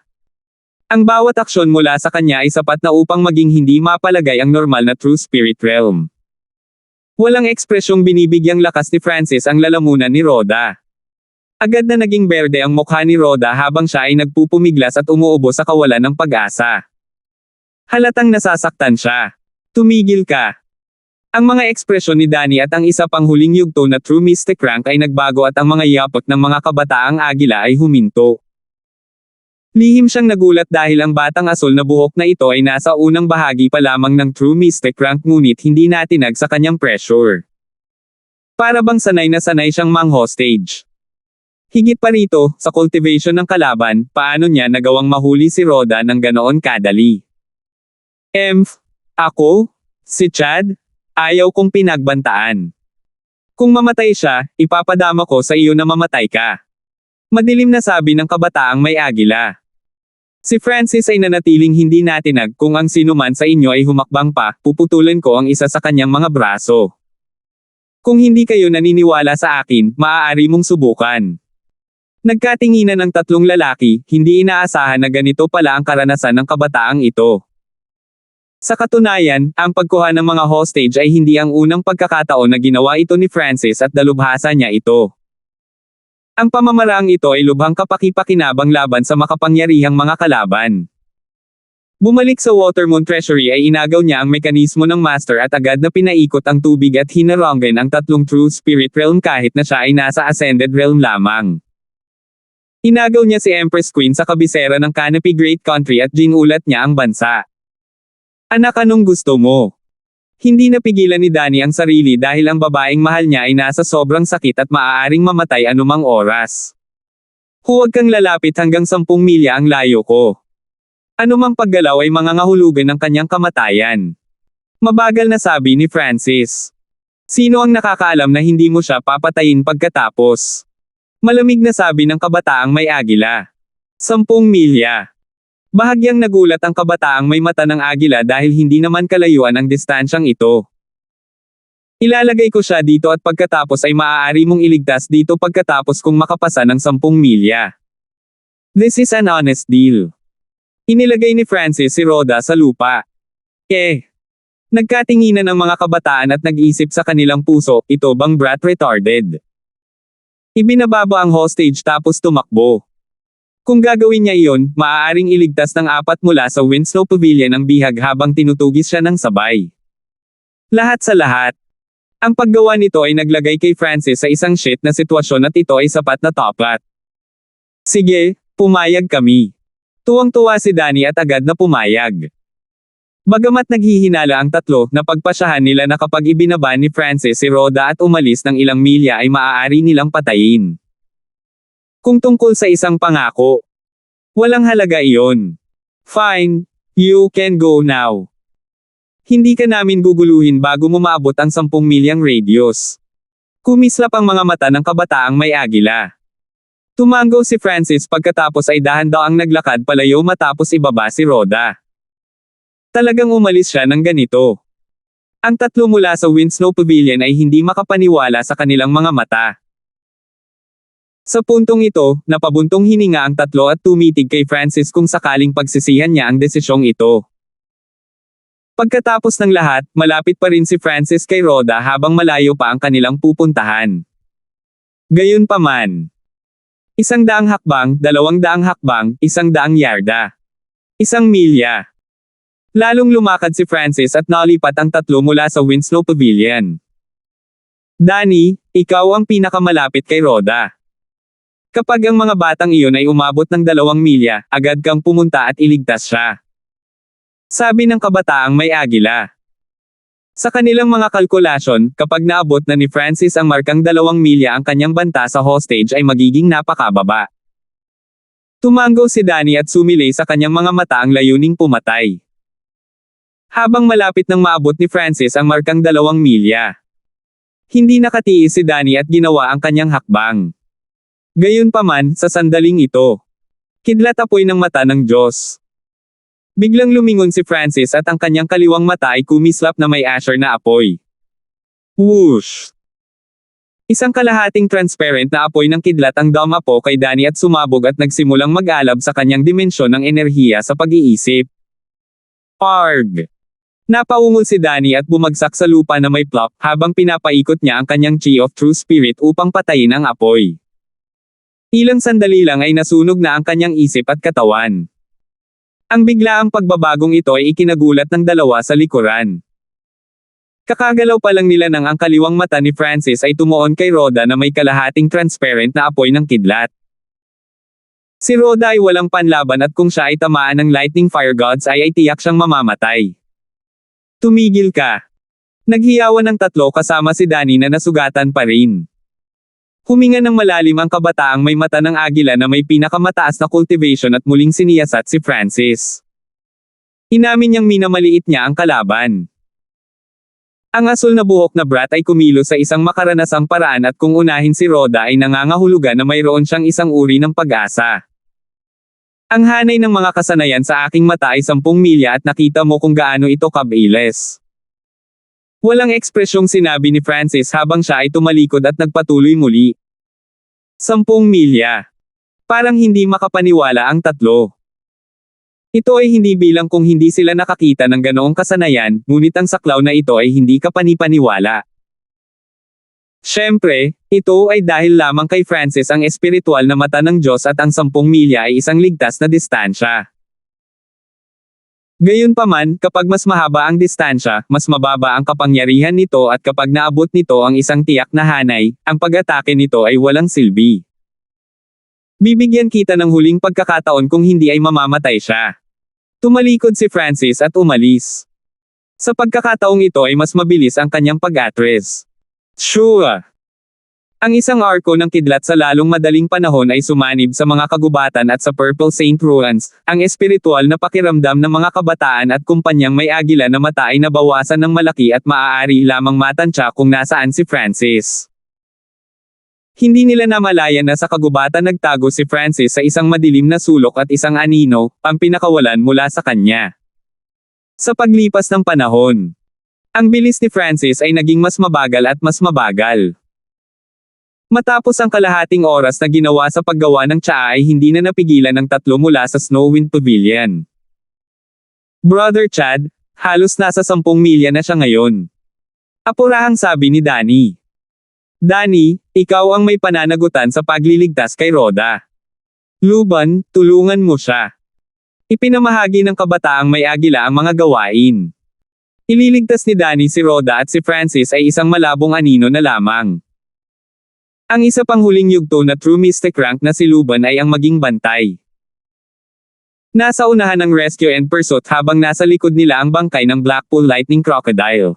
Ang bawat aksyon mula sa kanya ay sapat na upang maging hindi mapalagay ang normal na True Spirit Realm. Walang ekspresyong binibigyang lakas ni Francis ang lalamunan ni Rhoda. Agad na naging berde ang mukha ni Rhoda habang siya ay nagpupumiglas at umuubo sa kawalan ng pag-asa. Halatang nasasaktan siya. Tumigil ka. Ang mga ekspresyon ni Danny at ang isa pang huling yugto na True Mystic rank ay nagbago at ang mga yapot ng mga kabataang agila ay huminto. Lihim siyang nagulat dahil ang batang asul na buhok na ito ay nasa unang bahagi pa lamang ng True Mystic rank ngunit hindi natinag sa kanyang pressure. Para bang sanay na sanay siyang mang-hostage. Higit pa rito, sa cultivation ng kalaban, paano niya nagawang mahuli si Rhoda ng ganoon kadali? Ako? Si Chad? Ayaw kong pinagbantaan. Kung mamatay siya, ipapadama ko sa iyo na mamatay ka. Madilim na sabi ng kabataang may agila. Si Francis ay nanatiling hindi natinag kung ang sinuman sa inyo ay humakbang pa, puputulin ko ang isa sa kanyang mga braso. Kung hindi kayo naniniwala sa akin, maaari mong subukan. Nagkatinginan ng tatlong lalaki, hindi inaasahan na ganito pala ang karanasan ng kabataang ito. Sa katunayan, ang pagkuha ng mga hostage ay hindi ang unang pagkakataon na ginawa ito ni Francis at dalubhasa niya ito. Ang pamamaraang ito ay lubhang kapaki-pakinabang laban sa makapangyarihang mga kalaban. Bumalik sa Watermoon Treasury ay inagaw niya ang mekanismo ng Master at agad na pinaikot ang tubig at hinaranggan ang tatlong True Spirit Realm kahit na siya ay nasa Ascended Realm lamang. Inagaw niya si Empress Queen sa kabisera ng Canopy Great Country at ginulat niya ang bansa. Anak, anong gusto mo? Hindi napigilan ni Danny ang sarili dahil ang babaeng mahal niya ay nasa sobrang sakit at maaaring mamatay anumang oras. Huwag kang lalapit hanggang 10 milya ang layo ko. Anumang paggalaw ay mangangahulugan ng kanyang kamatayan. Mabagal na sabi ni Francis. Sino ang nakakaalam na hindi mo siya papatayin pagkatapos? Malamig na sabi ng kabataang may agila. 10 milya. Bahagyang nagulat ang kabataang may mata ng agila dahil hindi naman kalayuan ang distansyang ito. Ilalagay ko siya dito at pagkatapos ay maaari mong iligtas dito pagkatapos kung makapasa ng 10 milya. This is an honest deal. Inilagay ni Francis si Rhoda sa lupa. Nagkatinginan ang mga kabataan at nag-isip sa kanilang puso, ito bang brat retarded? Ibinababa ang hostage tapos tumakbo. Kung gagawin niya iyon, maaaring iligtas ng 4 mula sa Winslow Pavilion ang bihag habang tinutugis siya ng sabay. Lahat sa lahat. Ang paggawa nito ay naglagay kay Francis sa isang shit na sitwasyon at ito ay sapat na topat. Sige, pumayag kami. Tuwang-tuwa si Danny at agad na pumayag. Bagamat naghihinala ang tatlo, napagpasyahan nila na kapag ibinaba ni Francis si Rhoda at umalis ng ilang milya ay maaari nilang patayin. Kung tungkol sa isang pangako, walang halaga iyon. Fine, you can go now. Hindi ka namin guguluhin bago mo maabot ang 10 milyang radius. Kumislap ang mga mata ng kabataang may agila. Tumango si Francis pagkatapos ay dahan-daang naglakad palayo matapos ibaba si Rhoda. Talagang umalis siya ng ganito. Ang tatlo mula sa Winslow Pavilion ay hindi makapaniwala sa kanilang mga mata. Sa puntong ito, napabuntong hininga ang tatlo at tumitig kay Francis kung sakaling pagsisihan niya ang desisyong ito. Pagkatapos ng lahat, malapit pa rin si Francis kay Rhoda habang malayo pa ang kanilang pupuntahan. Gayunpaman. 100 hakbang, 200 hakbang, 100 yarda. 1 milya. Lalong lumakad si Francis at nalipat ang tatlo mula sa Winslow Pavilion. Danny, ikaw ang pinakamalapit kay Rhoda. Kapag ang mga batang iyon ay umabot ng 2 milya, agad kang pumunta at iligtas siya. Sabi ng kabataang may agila. Sa kanilang mga kalkulasyon, kapag naabot na ni Francis ang markang 2 milya ang kanyang banta sa hostage ay magiging napakababa. Tumango si Danny at sumilay sa kanyang mga mata ang layuning pumatay. Habang malapit nang maabot ni Francis ang markang 2 milya. Hindi nakatiis si Danny at ginawa ang kanyang hakbang. Gayunpaman, sa sandaling ito, kidlat apoy ng mata ng Diyos. Biglang lumingon si Francis at ang kanyang kaliwang mata ay kumislap na may asher na apoy. Whoosh! Isang kalahating transparent na apoy ng kidlat ang dumapo kay Danny at sumabog at nagsimulang mag-alab sa kanyang dimensyon ng enerhiya sa pag-iisip. Arg! Napaungol si Danny at bumagsak sa lupa na may plop habang pinapaikot niya ang kanyang Chi of True Spirit upang patayin ang apoy. Ilang sandali lang ay nasunog na ang kanyang isip at katawan. Ang biglaang pagbabagong ito ay ikinagulat ng dalawa sa likuran. Kakagalaw pa lang nila nang ang kaliwang mata ni Francis ay tumuon kay Rhoda na may kalahating transparent na apoy ng kidlat. Si Rhoda ay walang panlaban at kung siya ay tamaan ng lightning fire gods ay tiyak siyang mamamatay. Tumigil ka. Naghiyawan ng tatlo kasama si Danny na nasugatan pa rin. Huminga ng malalim ang kabataang may mata ng agila na may pinakamataas na cultivation at muling siniyasat si Francis. Inamin niyang minamaliit niya ang kalaban. Ang asul na buhok na brat ay kumilos sa isang makaranasang paraan at kung unahin si Rhoda ay nangangahulugan na mayroon siyang isang uri ng pag-asa. Ang hanay ng mga kasanayan sa aking mata ay 10 milya at nakita mo kung gaano ito kabilis. Walang ekspresyong sinabi ni Francis habang siya ay tumalikod at nagpatuloy muli. 10 milya. Parang hindi makapaniwala ang tatlo. Ito ay hindi bilang kung hindi sila nakakita ng ganoong kasanayan, ngunit ang saklaw na ito ay hindi kapanipaniwala. Siyempre, ito ay dahil lamang kay Francis ang espiritual na mata ng Diyos at ang 10 milya ay isang ligtas na distansya. Gayunpaman, kapag mas mahaba ang distansya, mas mababa ang kapangyarihan nito at kapag naabot nito ang isang tiyak na hanay, ang pag-atake nito ay walang silbi. Bibigyan kita ng huling pagkakataon kung hindi ay mamamatay siya. Tumalikod si Francis at umalis. Sa pagkakataong ito ay mas mabilis ang kanyang pag-atres. Sure. Ang isang arko ng kidlat sa lalong madaling panahon ay sumanib sa mga kagubatan at sa Purple Saint Ruins, ang espiritual na pakiramdam ng mga kabataan at kumpanyang may agila na mata ay nabawasan ng malaki at maaari lamang matansya kung nasaan si Francis. Hindi nila namalayan na sa kagubatan nagtago si Francis sa isang madilim na sulok at isang anino, ang pinakawalan mula sa kanya. Sa paglipas ng panahon, ang bilis ni Francis ay naging mas mabagal at mas mabagal. Matapos ang kalahating oras na ginawa sa paggawa ng tsaa ay hindi na napigilan ng tatlo mula sa Snowwind Pavilion. Brother Chad, halos nasa 10 milya na siya ngayon. Apurahang sabi ni Danny. Danny, ikaw ang may pananagutan sa pagliligtas kay Rhoda. Luban, tulungan mo siya. Ipinamahagi ng kabataang may agila ang mga gawain. Ililigtas ni Danny si Rhoda at si Francis ay isang malabong anino na lamang. Ang isa pang huling yugto na true mystic rank na si Luban ay ang maging bantay. Nasa unahan ng rescue and pursuit habang nasa likod nila ang bangkay ng Blackpool Lightning Crocodile.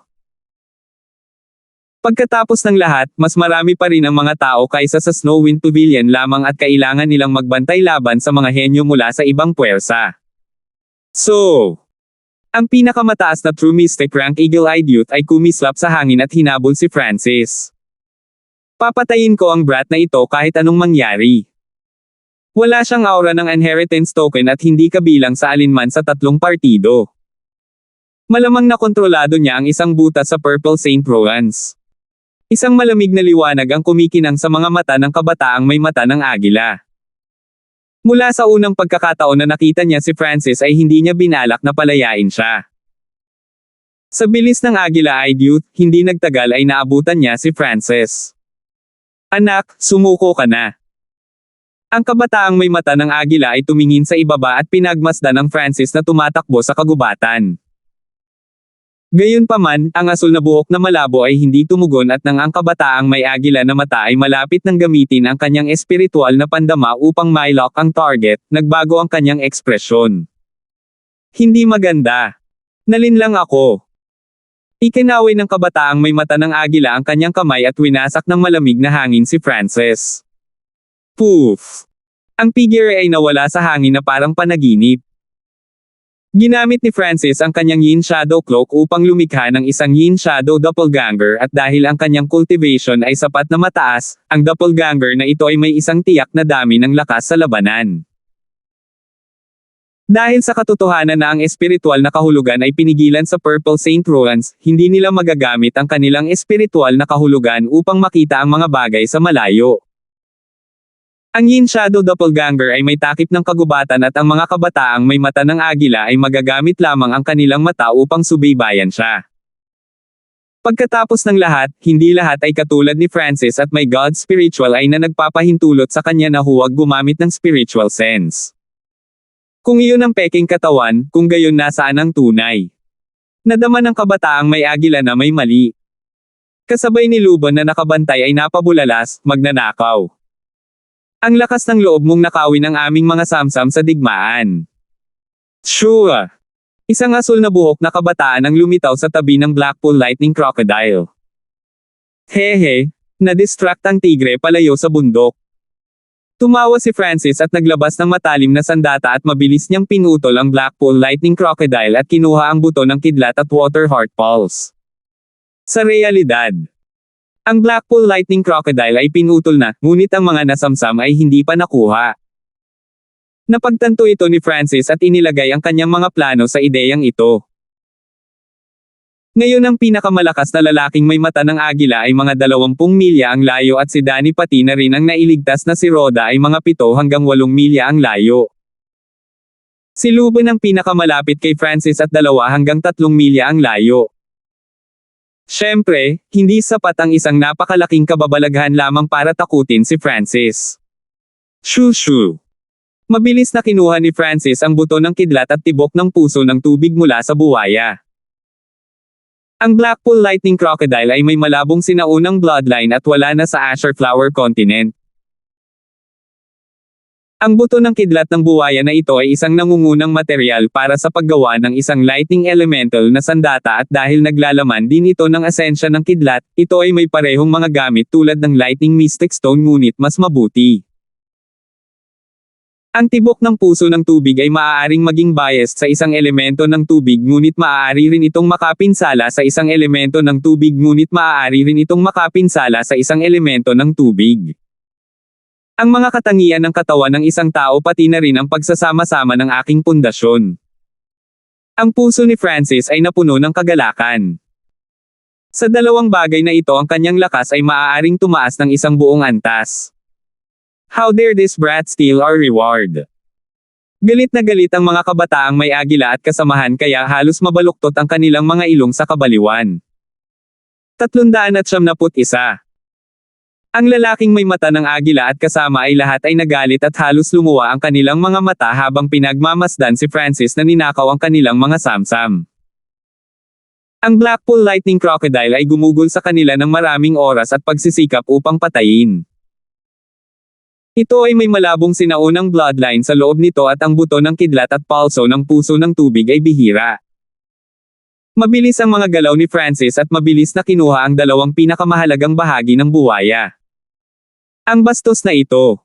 Pagkatapos ng lahat, mas marami pa rin ang mga tao kaysa sa Snowwind Pavilion lamang at kailangan nilang magbantay laban sa mga henyo mula sa ibang puwersa. So, ang pinakamataas na true mystic rank Eagle-Eyed Youth ay kumislap sa hangin at hinabol si Francis. Papatayin ko ang brat na ito kahit anong mangyari. Wala siyang aura ng inheritance token at hindi kabilang sa alinman sa tatlong partido. Malamang na kontrolado niya ang isang butas sa Purple Saint Ruins. Isang malamig na liwanag ang kumikinang sa mga mata ng kabataang may mata ng agila. Mula sa unang pagkakataon na nakita niya si Francis ay hindi niya binalak na palayain siya. Sa bilis ng Agila-Eyed Youth, hindi nagtagal ay naabutan niya si Francis. Anak, sumuko ka na. Ang kabataang may mata ng agila ay tumingin sa ibaba at pinagmasdan ng Francis na tumatakbo sa kagubatan. Gayunpaman, ang asul na buhok na malabo ay hindi tumugon at nang ang kabataang may agila na mata ay malapit nang gamitin ang kanyang espiritual na pandama upang mailock ang target, nagbago ang kanyang ekspresyon. Hindi maganda. Nalinlang ako. Ikinaway ng kabataang may mata ng agila ang kanyang kamay at winasak ng malamig na hangin si Francis. Poof! Ang figure ay nawala sa hangin na parang panaginip. Ginamit ni Francis ang kanyang Yin Shadow Cloak upang lumikha ng isang Yin Shadow Doppelganger at dahil ang kanyang cultivation ay sapat na mataas, ang Doppelganger na ito ay may isang tiyak na dami ng lakas sa labanan. Dahil sa katotohanan na ang espiritual na kahulugan ay pinigilan sa Purple Saint Ruins, hindi nila magagamit ang kanilang espiritual na kahulugan upang makita ang mga bagay sa malayo. Ang Yin Shadow Doppelganger ay may takip ng kagubatan at ang mga kabataang may mata ng agila ay magagamit lamang ang kanilang mata upang subaybayan siya. Pagkatapos ng lahat, hindi lahat ay katulad ni Francis at may God spiritual ay na nagpapahintulot sa kanya na huwag gumamit ng spiritual sense. Kung iyon ang peking katawan, kung gayon nasaan ang tunay? Nadama ng kabataang may agila na may mali. Kasabay ni Luban na nakabantay ay napabulalas, magnanakaw. Ang lakas ng loob mong nakawin ang aming mga samsam sa digmaan. Sure. Isang asul na buhok na kabataan ang lumitaw sa tabi ng Blackpool Lightning Crocodile. Hehe, na-distract ang tigre palayo sa bundok. Tumawa si Francis at naglabas ng matalim na sandata at mabilis niyang pinutol ang Blackpool Lightning Crocodile at kinuha ang buto ng kidlat at water heart pulse. Sa realidad, ang Blackpool Lightning Crocodile ay pinutol na, ngunit ang mga nasamsam ay hindi pa nakuha. Napagtanto ito ni Francis at inilagay ang kanyang mga plano sa ideyang ito. Ngayon ang pinakamalakas na lalaking may mata ng agila ay mga 20 milya ang layo at si Danny pati na rin ang nailigtas na si Rhoda ay mga 7 hanggang 8 milya ang layo. Si Luban ang pinakamalapit kay Francis at 2 hanggang 3 milya ang layo. Siyempre, hindi sapat ang isang napakalaking kababalaghan lamang para takutin si Francis. Shoo. Mabilis na kinuha ni Francis ang buto ng kidlat at tibok ng puso ng tubig mula sa buwaya. Ang Blackpool Lightning Crocodile ay may malabong sinaunang bloodline at wala na sa Azure Flower Continent. Ang buto ng kidlat ng buwaya na ito ay isang nangungunang material para sa paggawa ng isang lightning elemental na sandata at dahil naglalaman din ito ng esensya ng kidlat, ito ay may parehong mga gamit tulad ng lightning mystic stone ngunit mas mabuti. Ang tibok ng puso ng tubig ay maaaring maging biased sa isang elemento ng tubig ngunit maaari rin itong makapinsala sa isang elemento ng tubig ngunit maaari rin itong makapinsala sa isang elemento ng tubig. Ang mga katangian ng katawan ng isang tao pati na rin ang pagsasama-sama ng aking pundasyon. Ang puso ni Francis ay napuno ng kagalakan. Sa dalawang bagay na ito ang kanyang lakas ay maaaring tumaas ng isang buong antas. How dare this brat steal our reward? Galit na galit ang mga kabataang may agila at kasamahan kaya halos mabaluktot ang kanilang mga ilong sa kabaliwan. 371. Ang lalaking may mata ng agila at kasama ay lahat ay nagalit at halos lumuwa ang kanilang mga mata habang pinagmamasdan si Francis na ninakaw ang kanilang mga samsam. Ang Blackpool Lightning Crocodile ay gumugol sa kanila ng maraming oras at pagsisikap upang patayin. Ito ay may malabong sinaunang bloodline sa loob nito at ang buto ng kidlat at palso ng puso ng tubig ay bihira. Mabilis ang mga galaw ni Francis at mabilis na kinuha ang dalawang pinakamahalagang bahagi ng buwaya. Ang bastos na ito.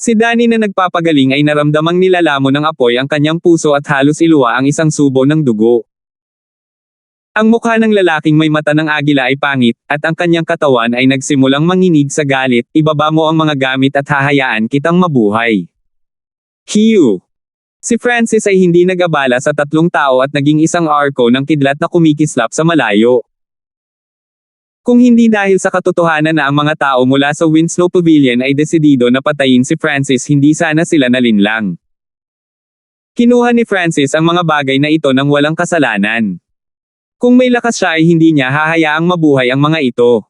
Si Danny na nagpapagaling ay naramdamang nilalamon ng apoy ang kanyang puso at halos iluwa ang isang subo ng dugo. Ang mukha ng lalaking may mata ng agila ay pangit, at ang kanyang katawan ay nagsimulang manginig sa galit, ibaba mo ang mga gamit at hahayaan kitang mabuhay. Hiu! Si Francis ay hindi nag-abala sa tatlong tao at naging isang arko ng kidlat na kumikislap sa malayo. Kung hindi dahil sa katotohanan na ang mga tao mula sa Winslow Pavilion ay desidido na patayin si Francis hindi sana sila nalinlang. Kinuha ni Francis ang mga bagay na ito nang walang kasalanan. Kung may lakas siya ay hindi niya hahayaang mabuhay ang mga ito.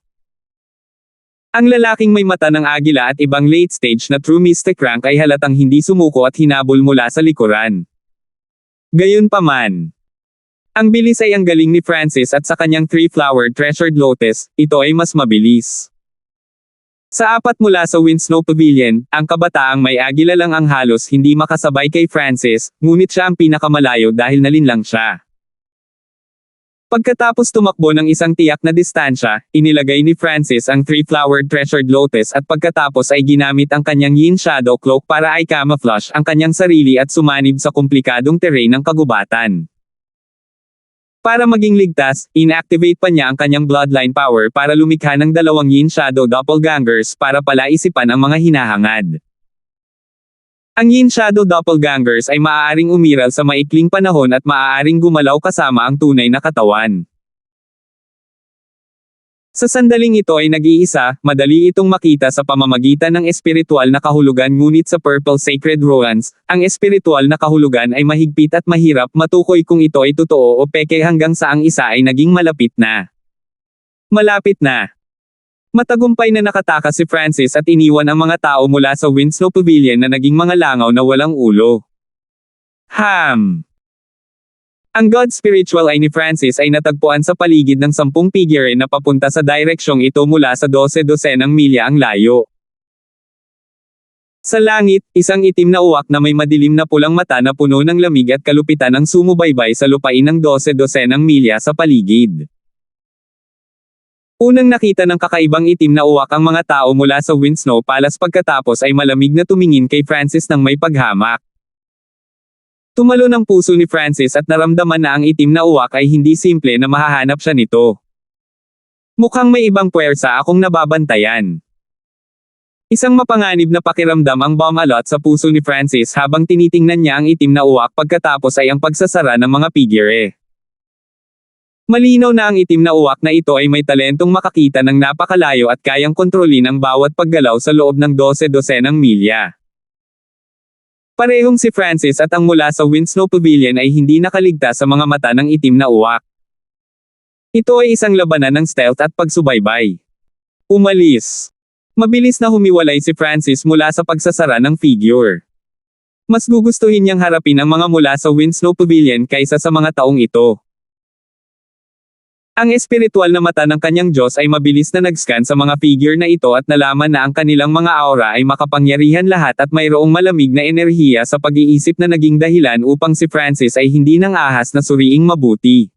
Ang lalaking may mata ng agila at ibang late stage na true mystic rank ay halatang hindi sumuko at hinabol mula sa likuran. Gayunpaman, ang bilis ay ang galing ni Francis at sa kanyang 3-flowered treasured lotus, ito ay mas mabilis. Sa apat mula sa Winslow Pavilion, ang kabataang may agila lang ang halos hindi makasabay kay Francis, ngunit siya ang pinakamalayo dahil nalinlang siya. Pagkatapos tumakbo ng isang tiyak na distansya, inilagay ni Francis ang 3-flowered treasured lotus at pagkatapos ay ginamit ang kanyang yin shadow cloak para ay camouflage ang kanyang sarili at sumanib sa komplikadong terrain ng kagubatan. Para maging ligtas, inactivate pa niya ang kanyang bloodline power para lumikha ng dalawang yin shadow doppelgangers para palaisipan ang mga hinahangad. Ang yin shadow doppelgangers ay maaaring umiral sa maikling panahon at maaaring gumalaw kasama ang tunay na katawan. Sa sandaling ito ay nag-iisa, madali itong makita sa pamamagitan ng espiritual na kahulugan ngunit sa Purple Sacred Ruins, ang espiritual na kahulugan ay mahigpit at mahirap matukoy kung ito ay totoo o peke hanggang sa ang isa ay naging malapit na. Malapit na. Matagumpay na nakatakas si Francis at iniwan ang mga tao mula sa Winslow Pavilion na naging mga langaw na walang ulo. Ang God Spiritual Eye ni Francis ay natagpuan sa paligid ng 10 figure na papunta sa direksyong ito mula sa 12 milya ang layo. Sa langit, isang itim na uwak na may madilim na pulang mata na puno ng lamig at kalupitan ang sumubaybay sa lupain ng 12 milya sa paligid. Unang nakita ng kakaibang itim na uwak ang mga tao mula sa Winslow Palace pagkatapos ay malamig na tumingin kay Francis ng may paghamak. Tumalo ng puso ni Francis at naramdaman na ang itim na uwak ay hindi simple na mahahanap siya nito. Mukhang may ibang puwersa akong nababantayan. Isang mapanganib na pakiramdam ang bumalot sa puso ni Francis habang tinitingnan niya ang itim na uwak pagkatapos ay ang pagsasara ng mga figure. Malinaw na ang itim na uwak na ito ay may talentong makakita ng napakalayo at kayang kontrolin ang bawat paggalaw sa loob ng 12 milya. Parehong si Francis at ang mula sa Winslow Pavilion ay hindi nakaligtas sa mga mata ng itim na uwak. Ito ay isang labanan ng stealth at pagsubaybay. Umalis. Mabilis na humiwalay si Francis mula sa pagsasara ng figure. Mas gugustuhin niyang harapin ang mga mula sa Winslow Pavilion kaysa sa mga taong ito. Ang espiritual na mata ng kanyang Diyos ay mabilis na nag-scan sa mga figure na ito at nalaman na ang kanilang mga aura ay makapangyarihan lahat at mayroong malamig na enerhiya sa pag-iisip na naging dahilan upang si Francis ay hindi nang ahas na suriing mabuti.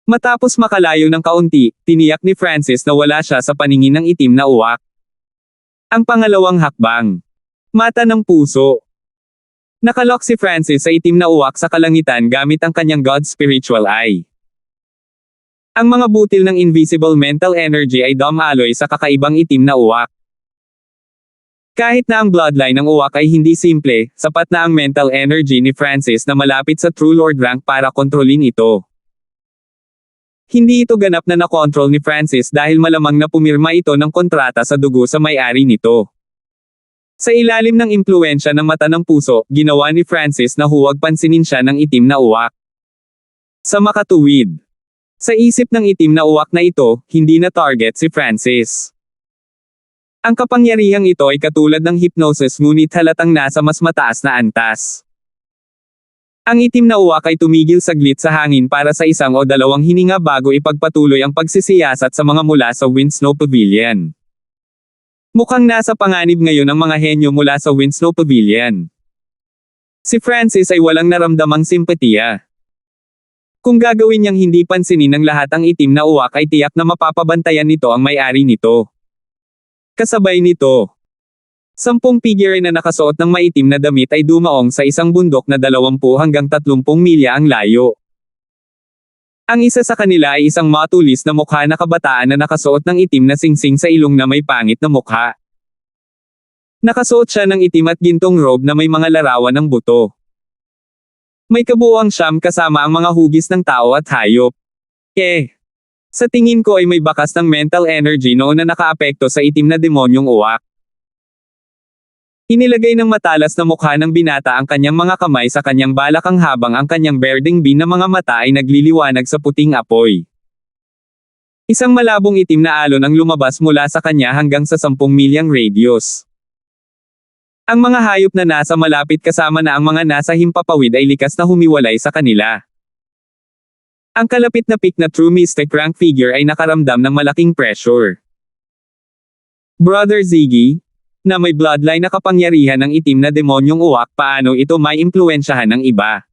Matapos makalayo ng kaunti, tiniyak ni Francis na wala siya sa paningin ng itim na uwak. Ang pangalawang hakbang. Mata ng puso. Nakalok si Francis sa itim na uwak sa kalangitan gamit ang kanyang God's spiritual eye. Ang mga butil ng invisible mental energy ay dumaloy sa kakaibang itim na uwak. Kahit na ang bloodline ng uwak ay hindi simple, sapat na ang mental energy ni Francis na malapit sa True Lord rank para kontrolin ito. Hindi ito ganap na nakontrol ni Francis dahil malamang na pumirma ito ng kontrata sa dugo sa may-ari nito. Sa ilalim ng impluensya ng mata ng puso, ginawa ni Francis na huwag pansinin siya ng itim na uwak. Sa makatuwid. Sa isip ng itim na uwak na ito, hindi na target si Francis. Ang kapangyarihang ito ay katulad ng hypnosis ngunit halatang nasa mas mataas na antas. Ang itim na uwak ay tumigil saglit sa hangin para sa isang o dalawang hininga bago ipagpatuloy ang pagsisiyasat sa mga mula sa Windsnow Pavilion. Mukhang nasa panganib ngayon ang mga henyo mula sa Windsnow Pavilion. Si Francis ay walang naramdamang simpatiya. Kung gagawin niyang hindi pansinin ng lahat ang itim na uwak ay tiyak na mapapabantayan nito ang may-ari nito. Kasabay nito, 10 figure na nakasuot ng maitim na damit ay dumaong sa isang bundok na 20 hanggang 30 milya ang layo. Ang isa sa kanila ay isang matulis na mukha na kabataan na nakasuot ng itim na singsing sa ilong na may pangit na mukha. Nakasuot siya ng itim at gintong robe na may mga larawan ng buto. May kabuuang siyam kasama ang mga hugis ng tao at hayop. Sa tingin ko ay may bakas ng mental energy noon na nakaapekto sa itim na demonyong uwak. Inilagay ng matalas na mukha ng binata ang kanyang mga kamay sa kanyang balakang habang ang kanyang berdeng bin na mga mata ay nagliliwanag sa puting apoy. Isang malabong itim na alon ang lumabas mula sa kanya hanggang sa 10 milyang radius. Ang mga hayop na nasa malapit kasama na ang mga nasa himpapawid ay likas na humiwalay sa kanila. Ang kalapit na peak na True Mystic rank figure ay nakaramdam ng malaking pressure. Brother Ziggy, na may bloodline na kapangyarihan ng itim na demonyong uwak, paano ito may impluwensyahan ng iba?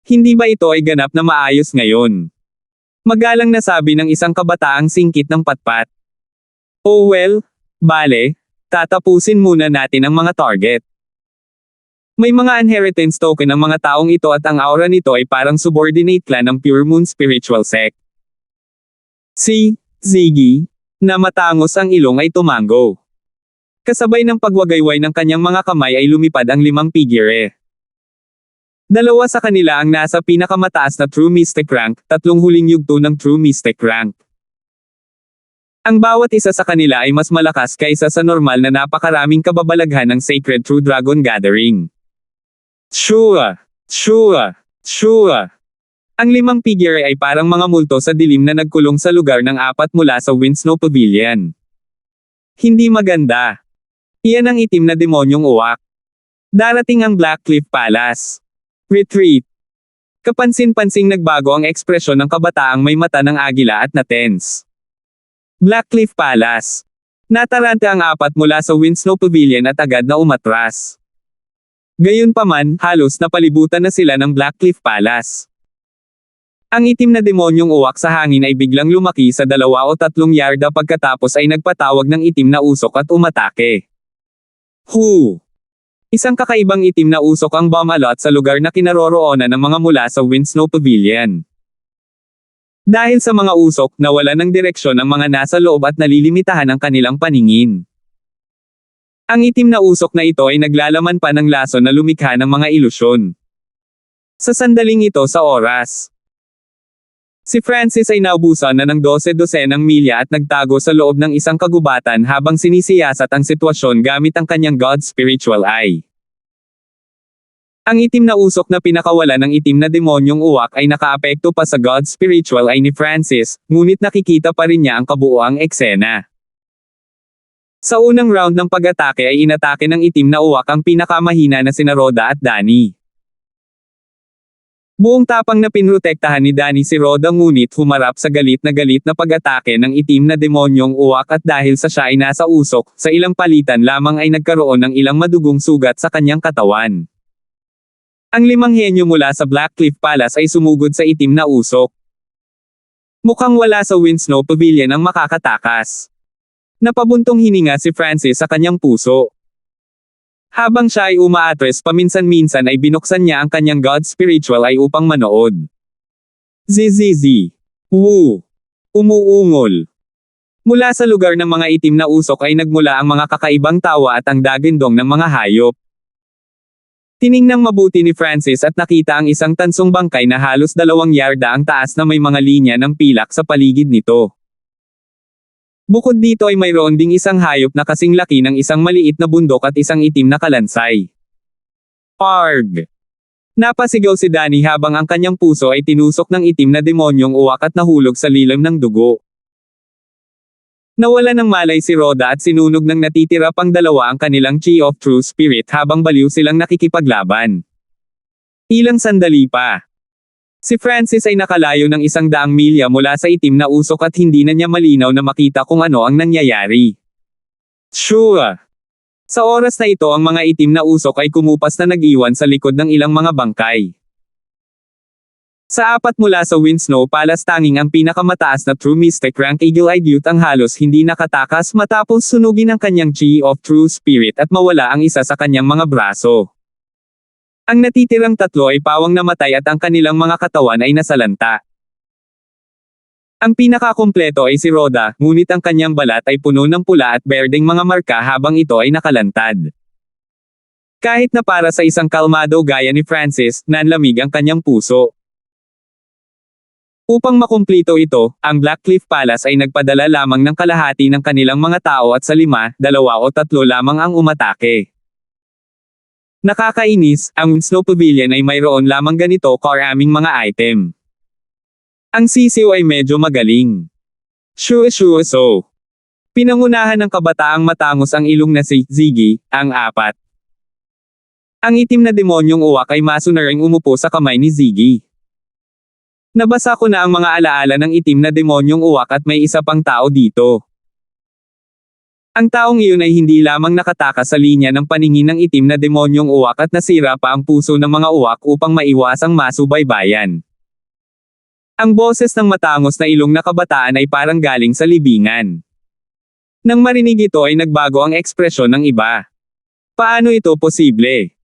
Hindi ba ito ay ganap na maayos ngayon? Magalang na sabi ng isang kabataang singkit ng patpat. Oh well, bale, tatapusin muna natin ang mga target. May mga inheritance token ang mga taong ito at ang aura nito ay parang subordinate clan ng Pure Moon Spiritual Sect. Si Ziggy, na matangos ang ilong ay tumango. Kasabay ng pagwagayway ng kanyang mga kamay ay lumipad ang 5 figure. 2 sa kanila ang nasa pinakamataas na True Mystic rank, 3 huling yugto ng True Mystic rank. Ang bawat isa sa kanila ay mas malakas kaysa sa normal na napakaraming kababalaghan ng Sacred True Dragon Gathering. Shua! Ang 5 figure ay parang mga multo sa dilim na nagkulong sa lugar ng 4 mula sa Windsnow Pavilion. Hindi maganda. Iyan ang itim na demonyong uwak. Darating ang Blackcliff Palace. Retreat. Kapansin-pansing nagbago ang ekspresyon ng kabataang may mata ng agila at na-tense. Blackcliff Palace. Natarante ang 4 mula sa Windsnow Pavilion at agad na umatras. Gayunpaman, halos napalibutan na sila ng Blackcliff Palace. Ang itim na demonyong uwak sa hangin ay biglang lumaki sa 2 o 3 yarda pagkatapos ay nagpatawag ng itim na usok at umatake. Isang kakaibang itim na usok ang bumalot sa lugar na kinaroroonan ng mga mula sa Windsnow Pavilion. Dahil sa mga usok, nawala ng direksyon ang mga nasa loob at nalilimitahan ang kanilang paningin. Ang itim na usok na ito ay naglalaman pa ng lason na lumikha ng mga ilusyon. Sa sandaling ito sa oras, si Francis ay naubusan na ng 12 ng milya at nagtago sa loob ng isang kagubatan habang sinisiyasat ang sitwasyon gamit ang kanyang God's spiritual eye. Ang itim na usok na pinakawala ng itim na demonyong uwak ay nakaapekto pa sa God's spiritual eye ni Francis, ngunit nakikita pa rin niya ang kabuoang eksena. Sa unang round ng pag-atake ay inatake ng itim na uwak ang pinakamahina na sina Rhoda at Danny. Buong tapang na pinrotektahan ni Danny si Rhoda ngunit humarap sa galit na pag-atake ng itim na demonyong uwak at dahil sa siya ay nasa usok, sa ilang palitan lamang ay nagkaroon ng ilang madugong sugat sa kanyang katawan. Ang limang henyo mula sa Blackcliff Palace ay sumugod sa itim na usok. Mukhang wala sa Winsnow Pavilion ang makakatakas. Napabuntong hininga si Francis sa kanyang puso. Habang siya ay umaatres paminsan-minsan ay binuksan niya ang kanyang God Spiritual Eye upang manood. Zizizi. Woo. Umuungol. Mula sa lugar ng mga itim na usok ay nagmula ang mga kakaibang tawa at ang dagindong ng mga hayop. Tiningnang mabuti ni Francis at nakita ang isang tansong bangkay na halos 2 yarda ang taas na may mga linya ng pilak sa paligid nito. Bukod dito ay mayroon ding isang hayop na kasing laki ng isang maliit na bundok at isang itim na kalansay. Arg! Napasigaw si Danny habang ang kanyang puso ay tinusok ng itim na demonyong uwak at nahulog sa lilim ng dugo. Nawala ng malay si Rhoda at sinunog ng natitira pang dalawa ang kanilang Chi of True Spirit habang baliw silang nakikipaglaban. Ilang sandali pa. Si Francis ay nakalayo ng 100 milya mula sa itim na usok at hindi na niya malinaw na makita kung ano ang nangyayari. Sure! Sa oras na ito ang mga itim na usok ay kumupas na nag-iwan sa likod ng ilang mga bangkay. Sa 4 mula sa Winsnow Palace tanging ang pinakamataas na True Mystic Rank Eagle-Eyed Youth ang halos hindi nakatakas matapos sunugin ang kanyang Chi of True Spirit at mawala ang isa sa kanyang mga braso. Ang natitirang 3 ay pawang namatay at ang kanilang mga katawan ay nasalanta. Ang pinakakumpleto ay si Rhoda, ngunit ang kanyang balat ay puno ng pula at berdeng mga marka habang ito ay nakalantad. Kahit na para sa isang kalmado gaya ni Francis, nanlamig ang kanyang puso. Upang makumplito ito, ang Blackcliff Palace ay nagpadala lamang ng kalahati ng kanilang mga tao at sa 5, 2 o 3 lamang ang umatake. Nakakainis, ang Winsnow Pavilion ay mayroon lamang ganito karaming mga item. Ang sisiw ay medyo magaling. Sure so. Pinangunahan ng kabataang matangos ang ilong na si Ziggy, ang 4. Ang itim na demonyong uwak ay masunaring umupo sa kamay ni Ziggy. Nabasa ko na ang mga alaala ng itim na demonyong uwak at may isa pang tao dito. Ang taong iyon ay hindi lamang nakatakas sa linya ng paningin ng itim na demonyong uwak at nasira pa ang puso ng mga uwak upang maiwasang masubaybayan. Ang boses ng matangos na ilong na kabataan ay parang galing sa libingan. Nang marinig ito ay nagbago ang ekspresyon ng iba. Paano ito posible?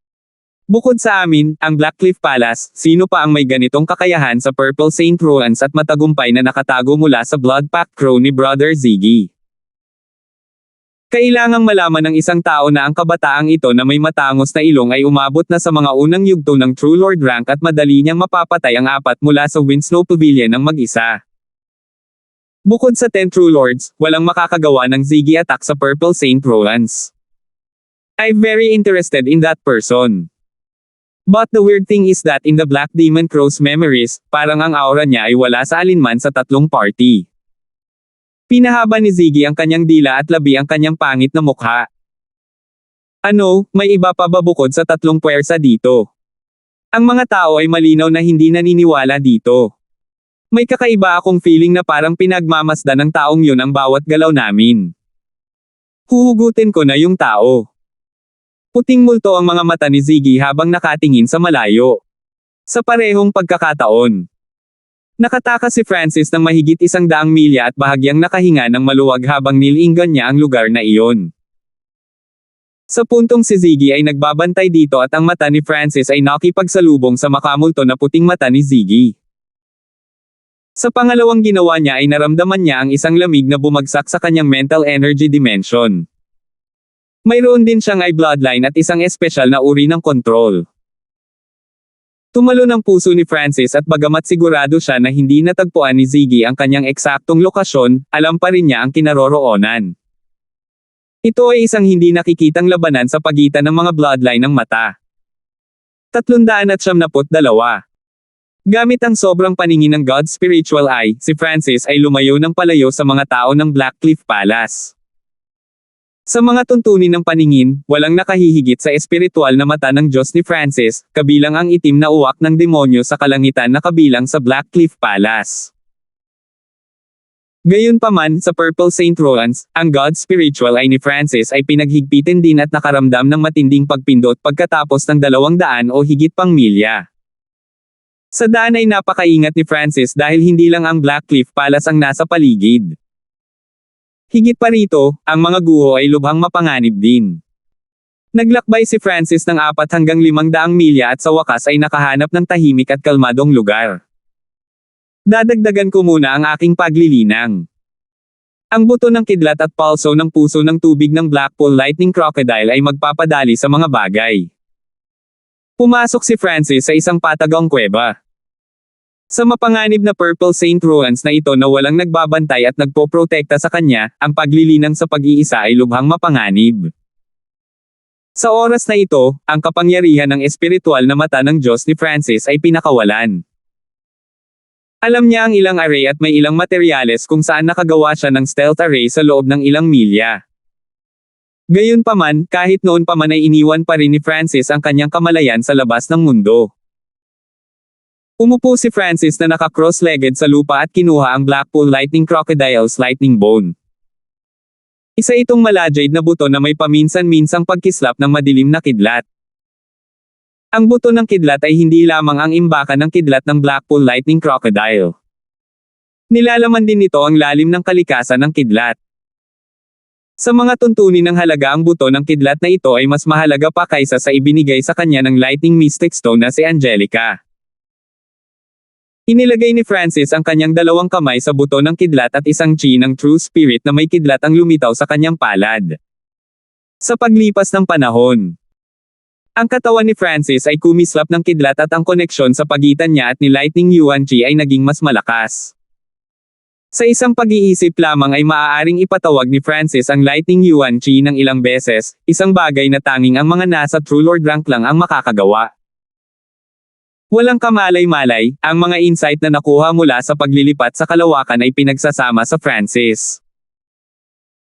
Bukod sa amin, ang Blackcliff Palace, sino pa ang may ganitong kakayahan sa Purple Saint Ruins at matagumpay na nakatago mula sa Blood-Pact Crow ni Brother Ziggy? Kailangang malaman ng isang tao na ang kabataang ito na may matangos na ilong ay umabot na sa mga unang yugto ng True Lord rank at madali niyang mapapatay ang 4 mula sa Winsnow Pavilion ng mag-isa. Bukod sa 10 True Lords, walang makakagawa ng Ziggy attack sa Purple Saint Ruins. I'm very interested in that person. But the weird thing is that in the Black Demon Crow's memories, parang ang aura niya ay wala sa alinman sa 3 party. Pinahaba ni Ziggy ang kanyang dila at labi ang kanyang pangit na mukha. Ano, may iba pa ba bukod sa 3 puwersa dito? Ang mga tao ay malinaw na hindi naniniwala dito. May kakaiba akong feeling na parang pinagmamasdan ng taong yun ang bawat galaw namin. Huhugutin ko na yung tao. Puting multo ang mga mata ni Ziggy habang nakatingin sa malayo. Sa parehong pagkakataon. Nakatakas si Francis ng mahigit 100 milya at bahagyang nakahinga ng maluwag habang nilinggan niya ang lugar na iyon. Sa puntong si Ziggy ay nagbabantay dito at ang mata ni Francis ay nakipagsalubong sa makamulto na puting mata ni Ziggy. Sa pangalawang ginawa niya ay naramdaman niya ang isang lamig na bumagsak sa kanyang mental energy dimension. Mayroon din siyang eye bloodline at isang espesyal na uri ng control. Tumalo ng puso ni Francis at bagamat sigurado siya na hindi natagpuan ni Ziggy ang kanyang eksaktong lokasyon, alam pa rin niya ang kinaroroonan. Ito ay isang hindi nakikitang labanan sa pagitan ng mga bloodline ng mata. 372. Gamit ang sobrang paningin ng God's Spiritual Eye, si Francis ay lumayo ng palayo sa mga tao ng Blackcliff Palace. Sa mga tuntunin ng paningin, walang nakahihigit sa espiritual na mata ng Diyos ni Francis, kabilang ang itim na uwak ng demonyo sa kalangitan na kabilang sa Black Cliff Palace. Gayunpaman, sa Purple Saint Roans, ang God Spiritual ay ni Francis ay pinaghigpitin din at nakaramdam ng matinding pagpindot pagkatapos ng 200 o higit pang milya. Sa daan ay napakaingat ni Francis dahil hindi lang ang Black Cliff Palace ang nasa paligid. Higit pa rito, ang mga guho ay lubhang mapanganib din. Naglakbay si Francis ng 4 hanggang 500 milya at sa wakas ay nakahanap ng tahimik at kalmadong lugar. Dadagdagan ko muna ang aking paglilinang. Ang buto ng kidlat at palso ng puso ng tubig ng Blackpool Lightning Crocodile ay magpapadali sa mga bagay. Pumasok si Francis sa isang patagong kuweba. Sa mapanganib na Purple Saint Roans na ito na walang nagbabantay at nagpoprotekta sa kanya, ang paglilinang sa pag-iisa ay lubhang mapanganib. Sa oras na ito, ang kapangyarihan ng espiritual na mata ng Diyos ni Francis ay pinakawalan. Alam niya ang ilang array at may ilang materyales kung saan nakagawa siya ng stealth array sa loob ng ilang milya. Gayunpaman, kahit noon pa man ay iniwan pa rin ni Francis ang kanyang kamalayan sa labas ng mundo. Umupo si Francis na naka-cross-legged sa lupa at kinuha ang Blackpool Lightning Crocodile's lightning bone. Isa itong malajade na buto na may paminsan-minsang pagkislap ng madilim na kidlat. Ang buto ng kidlat ay hindi lamang ang imbakan ng kidlat ng Blackpool Lightning Crocodile. Nilalaman din nito ang lalim ng kalikasan ng kidlat. Sa mga tuntunin ng halaga ang buto ng kidlat na ito ay mas mahalaga pa kaysa sa ibinigay sa kanya ng Lightning Mystic Stone na si Angelica. Inilagay ni Francis ang kanyang 2 kamay sa buto ng kidlat at isang chi ng True Spirit na may kidlat ang lumitaw sa kanyang palad. Sa paglipas ng panahon, ang katawan ni Francis ay kumislap ng kidlat at ang koneksyon sa pagitan niya at ni Lightning Yuan Chi ay naging mas malakas. Sa isang pag-iisip lamang ay maaaring ipatawag ni Francis ang Lightning Yuan Chi ng ilang beses, isang bagay na tanging ang mga nasa True Lord rank lang ang makakagawa. Walang kamalay-malay, ang mga insight na nakuha mula sa paglilipat sa kalawakan ay pinagsasama sa Francis.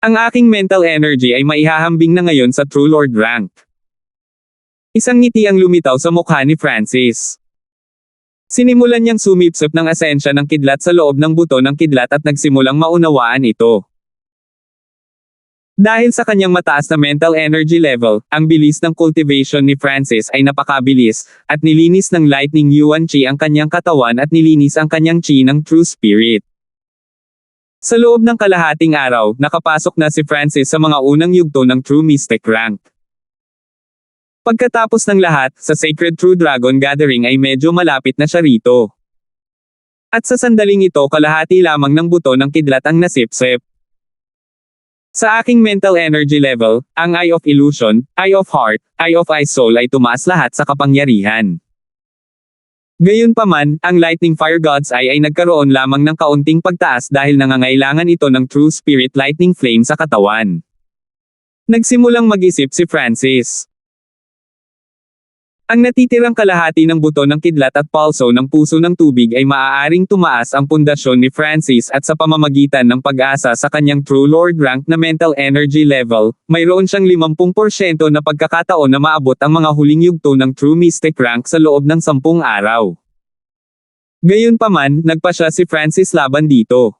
Ang aking mental energy ay maihahambing na ngayon sa True Lord rank. Isang ngiti ang lumitaw sa mukha ni Francis. Sinimulan niyang sumipsip ng asensya ng kidlat sa loob ng buto ng kidlat at nagsimulang maunawaan ito. Dahil sa kanyang mataas na mental energy level, ang bilis ng cultivation ni Francis ay napakabilis, at nilinis ng Lightning Yuan Chi ang kanyang katawan at nilinis ang kanyang chi ng True Spirit. Sa loob ng kalahating araw, nakapasok na si Francis sa mga unang yugto ng True Mystic rank. Pagkatapos ng lahat, sa Sacred True Dragon Gathering ay medyo malapit na siya rito. At sa sandaling ito kalahati lamang ng buto ng kidlat ang nasipsip. Sa aking mental energy level, ang Eye of Illusion, Eye of Heart, Eye of Eye Soul ay tumaas lahat sa kapangyarihan. Gayunpaman, ang Lightning Fire God's Eye ay nagkaroon lamang ng kaunting pagtaas dahil nangangailangan ito ng True Spirit Lightning Flame sa katawan. Nagsimulang mag-isip si Francis. Ang natitirang kalahati ng buto ng kidlat at palso ng puso ng tubig ay maaaring tumaas ang pundasyon ni Francis at sa pamamagitan ng pag-asa sa kanyang True Lord rank na mental energy level, mayroon siyang 50% na pagkakataon na maabot ang mga huling yugto ng True Mystic rank sa loob ng 10 araw. Gayunpaman, nagpa siya si Francis laban dito.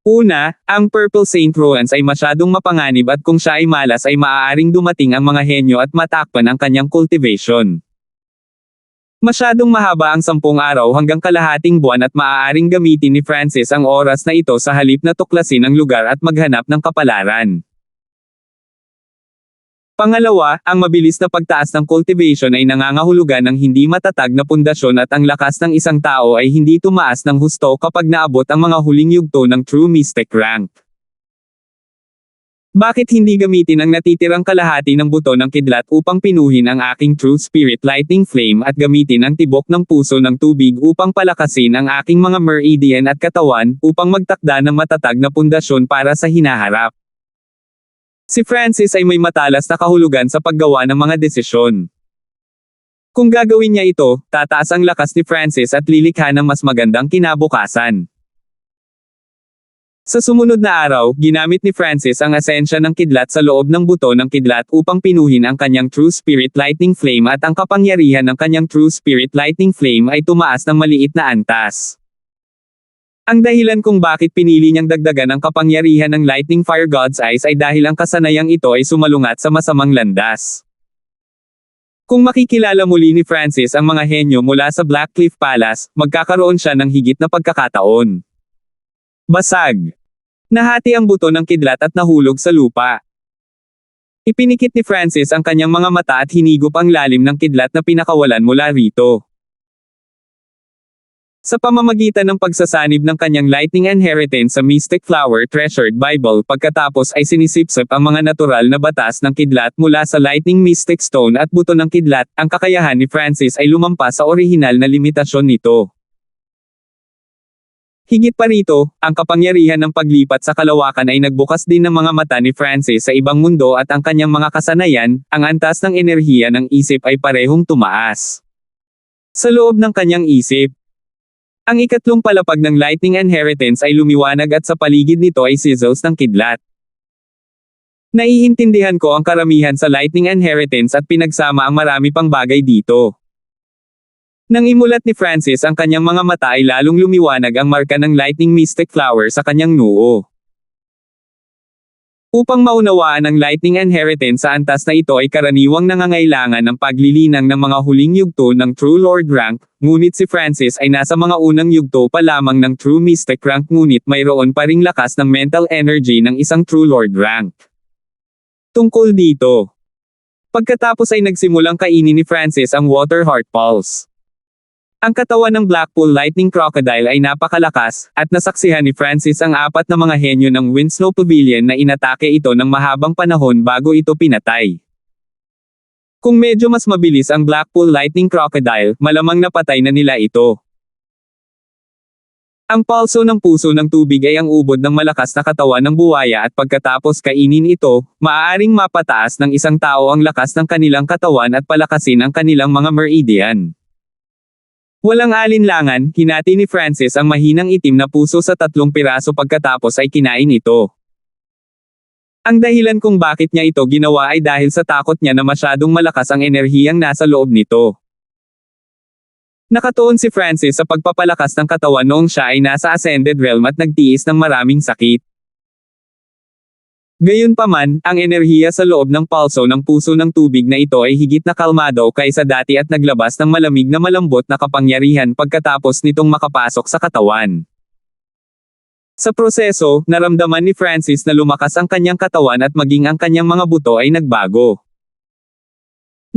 Una, ang Purple Saint Roans ay masyadong mapanganib at kung siya ay malas ay maaaring dumating ang mga henyo at matakpan ang kanyang cultivation. Masyadong mahaba ang 10 araw hanggang kalahating buwan at maaaring gamitin ni Francis ang oras na ito sa halip na tuklasin ang lugar at maghanap ng kapalaran. Pangalawa, ang mabilis na pagtaas ng cultivation ay nangangahulugan ng hindi matatag na pundasyon at ang lakas ng isang tao ay hindi tumaas ng husto kapag naabot ang mga huling yugto ng True Mystic rank. Bakit hindi gamitin ang natitirang kalahati ng buto ng kidlat upang pinuhin ang aking True Spirit Lightning Flame at gamitin ang tibok ng puso ng tubig upang palakasin ang aking mga meridian at katawan upang magtakda ng matatag na pundasyon para sa hinaharap? Si Francis ay may matalas na kahulugan sa paggawa ng mga desisyon. Kung gagawin niya ito, tataas ang lakas ni Francis at lilikha ng mas magandang kinabukasan. Sa sumunod na araw, ginamit ni Francis ang asensya ng kidlat sa loob ng buto ng kidlat upang pinuhin ang kanyang True Spirit Lightning Flame at ang kapangyarihan ng kanyang True Spirit Lightning Flame ay tumaas ng maliit na antas. Ang dahilan kung bakit pinili niyang dagdagan ang kapangyarihan ng Lightning Fire God's Eyes ay dahil ang kasanayang ito ay sumalungat sa masamang landas. Kung makikilala muli ni Francis ang mga henyo mula sa Blackcliff Palace, magkakaroon siya ng higit na pagkakataon. Basag. Nahati ang buto ng kidlat at nahulog sa lupa. Ipinikit ni Francis ang kanyang mga mata at hinigop ang lalim ng kidlat na pinakawalan mula rito. Sa pamamagitan ng pagsasanib ng kanyang lightning inheritance sa Mystic Flower Treasured Bible pagkatapos ay sinisipsip ang mga natural na batas ng kidlat mula sa Lightning Mystic Stone at buto ng kidlat, ang kakayahan ni Francis ay lumampas sa orihinal na limitasyon nito. Higit pa rito, ang kapangyarihan ng paglipat sa kalawakan ay nagbukas din ng mga mata ni Francis sa ibang mundo at ang kanyang mga kasanayan, ang antas ng enerhiya ng isip ay parehong tumaas. Sa loob ng kanyang isip, ang ikatlong palapag ng Lightning Inheritance ay lumiwanag at sa paligid nito ay sizzles ng kidlat. Naiintindihan ko ang karamihan sa Lightning Inheritance at pinagsama ang marami pang bagay dito. Nang imulat ni Francis ang kanyang mga mata ay lalong lumiwanag ang marka ng Lightning Mystic Flower sa kanyang noo. Upang maunawaan ang Lightning Inheritance sa antas na ito ay karaniwang nangangailangan ng paglilinang ng mga huling yugto ng True Lord rank, ngunit si Francis ay nasa mga unang yugto pa lamang ng True Mystic rank ngunit mayroon pa ring lakas ng mental energy ng isang True Lord rank. Tungkol dito, pagkatapos ay nagsimulang kainin ni Francis ang Water Heart Pulse. Ang katawan ng Blackpool Lightning Crocodile ay napakalakas, at nasaksihan ni Francis ang apat na mga henyo ng Winslow Pavilion na inatake ito ng mahabang panahon bago ito pinatay. Kung medyo mas mabilis ang Blackpool Lightning Crocodile, malamang napatay na nila ito. Ang palso ng puso ng tubig ay ang ubod ng malakas na katawan ng buwaya at pagkatapos kainin ito, maaaring mapataas ng isang tao ang lakas ng kanilang katawan at palakasin ang kanilang mga meridian. Walang alinlangan, hinati ni Francis ang mahinang itim na puso sa 3 piraso pagkatapos ay kinain ito. Ang dahilan kung bakit niya ito ginawa ay dahil sa takot niya na masyadong malakas ang enerhiyang nasa loob nito. Nakatuon si Francis sa pagpapalakas ng katawan noong siya ay nasa Ascended Realm at nagtiis ng maraming sakit. Gayunpaman, ang enerhiya sa loob ng palso ng puso ng tubig na ito ay higit na kalmado kaysa dati at naglabas ng malamig na malambot na kapangyarihan pagkatapos nitong makapasok sa katawan. Sa proseso, naramdaman ni Francis na lumakas ang kanyang katawan at maging ang kanyang mga buto ay nagbago.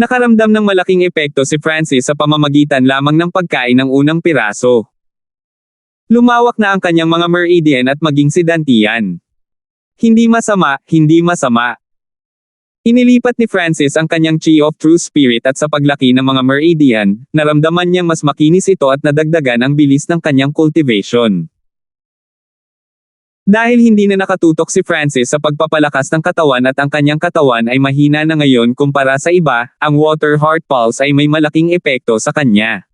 Nakaramdam ng malaking epekto si Francis sa pamamagitan lamang ng pagkain ng unang piraso. Lumawak na ang kanyang mga meridian at maging si Dantian. Hindi masama, hindi masama. Inilipat ni Francis ang kanyang Chi of True Spirit at sa paglaki ng mga meridian, naramdaman niyang mas makinis ito at nadagdagan ang bilis ng kanyang cultivation. Dahil hindi na nakatutok si Francis sa pagpapalakas ng katawan at ang kanyang katawan ay mahina na ngayon kumpara sa iba, ang Water Heart Pulse ay may malaking epekto sa kanya.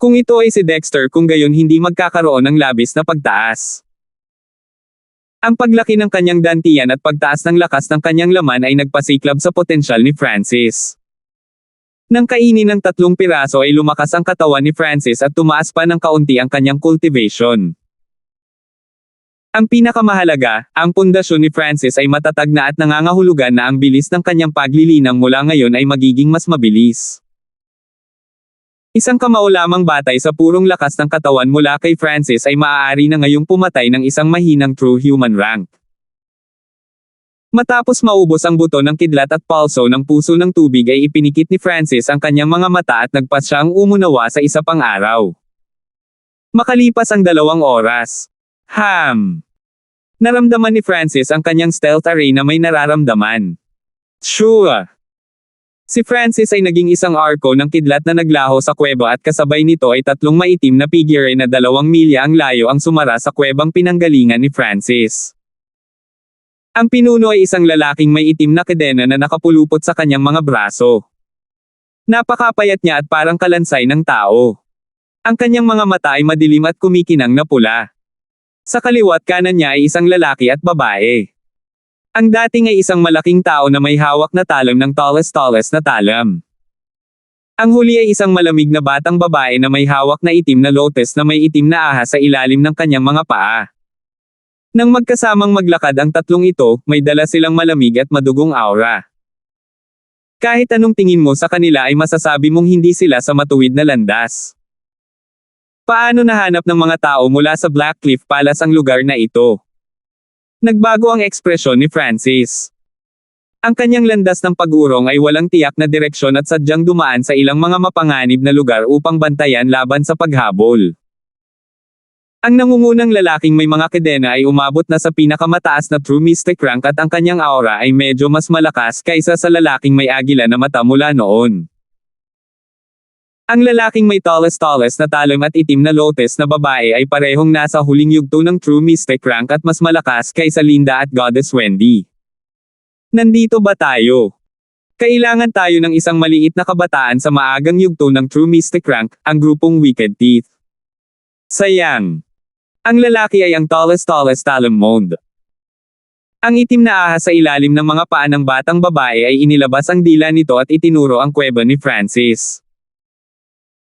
Kung ito ay si Dexter kung gayon hindi magkakaroon ng labis na pagtaas. Ang paglaki ng kanyang dantian at pagtaas ng lakas ng kanyang laman ay nagpasiklab sa potensyal ni Francis. Nang kainin ng 3 piraso ay lumakas ang katawan ni Francis at tumaas pa ng kaunti ang kanyang cultivation. Ang pinakamahalaga, ang pundasyon ni Francis ay matatag na at nangangahulugan na ang bilis ng kanyang paglilinang mula ngayon ay magiging mas mabilis. Isang kamao lamang batay sa purong lakas ng katawan mula kay Francis ay maaari na ngayong pumatay ng isang mahinang true human rank. Matapos maubos ang buto ng kidlat at palso ng puso ng tubig ay ipinikit ni Francis ang kanyang mga mata at nagpas siyang umunawa sa isa pang araw. Makalipas ang 2 oras. Naramdaman ni Francis ang kanyang stealth array na may nararamdaman. Sure! Si Francis ay naging isang arko ng kidlat na naglaho sa kuweba at kasabay nito ay 3 maitim na figure na 2 milya ang layo ang sumara sa kuwebang pinanggalingan ni Francis. Ang pinuno ay isang lalaking may itim na kadena na nakapulupot sa kanyang mga braso. Napakapayat niya at parang kalansay ng tao. Ang kanyang mga mata ay madilim at kumikinang na pula. Sa kaliwat kanan niya ay isang lalaki at babae. Ang dating ay isang malaking tao na may hawak na talam ng tallest na talam. Ang huli ay isang malamig na batang babae na may hawak na itim na lotus na may itim na ahas sa ilalim ng kanyang mga paa. Nang magkasamang maglakad ang tatlong ito, may dala silang malamig at madugong aura. Kahit anong tingin mo sa kanila ay masasabi mong hindi sila sa matuwid na landas. Paano nahanap ng mga tao mula sa Blackcliff Palace ang lugar na ito? Nagbago ang ekspresyon ni Francis. Ang kanyang landas ng pag-urong ay walang tiyak na direksyon at sadyang dumaan sa ilang mga mapanganib na lugar upang bantayan laban sa paghabol. Ang nangungunang lalaking may mga kedena ay umabot na sa pinakamataas na true mystic rank at ang kanyang aura ay medyo mas malakas kaysa sa lalaking may agila na mata mula noon. Ang lalaking may tallest na talam at itim na lotus na babae ay parehong nasa huling yugto ng true mystic rank at mas malakas kaysa Linda at Goddess Wendy. Nandito ba tayo? Kailangan tayo ng isang maliit na kabataan sa maagang yugto ng true mystic rank, ang grupong Wicked Teeth. Sayang. Ang lalaki ay ang tallest talam mode. Ang itim na ahas sa ilalim ng mga paa ng batang babae ay inilabas ang dila nito at itinuro ang kuweba ni Francis.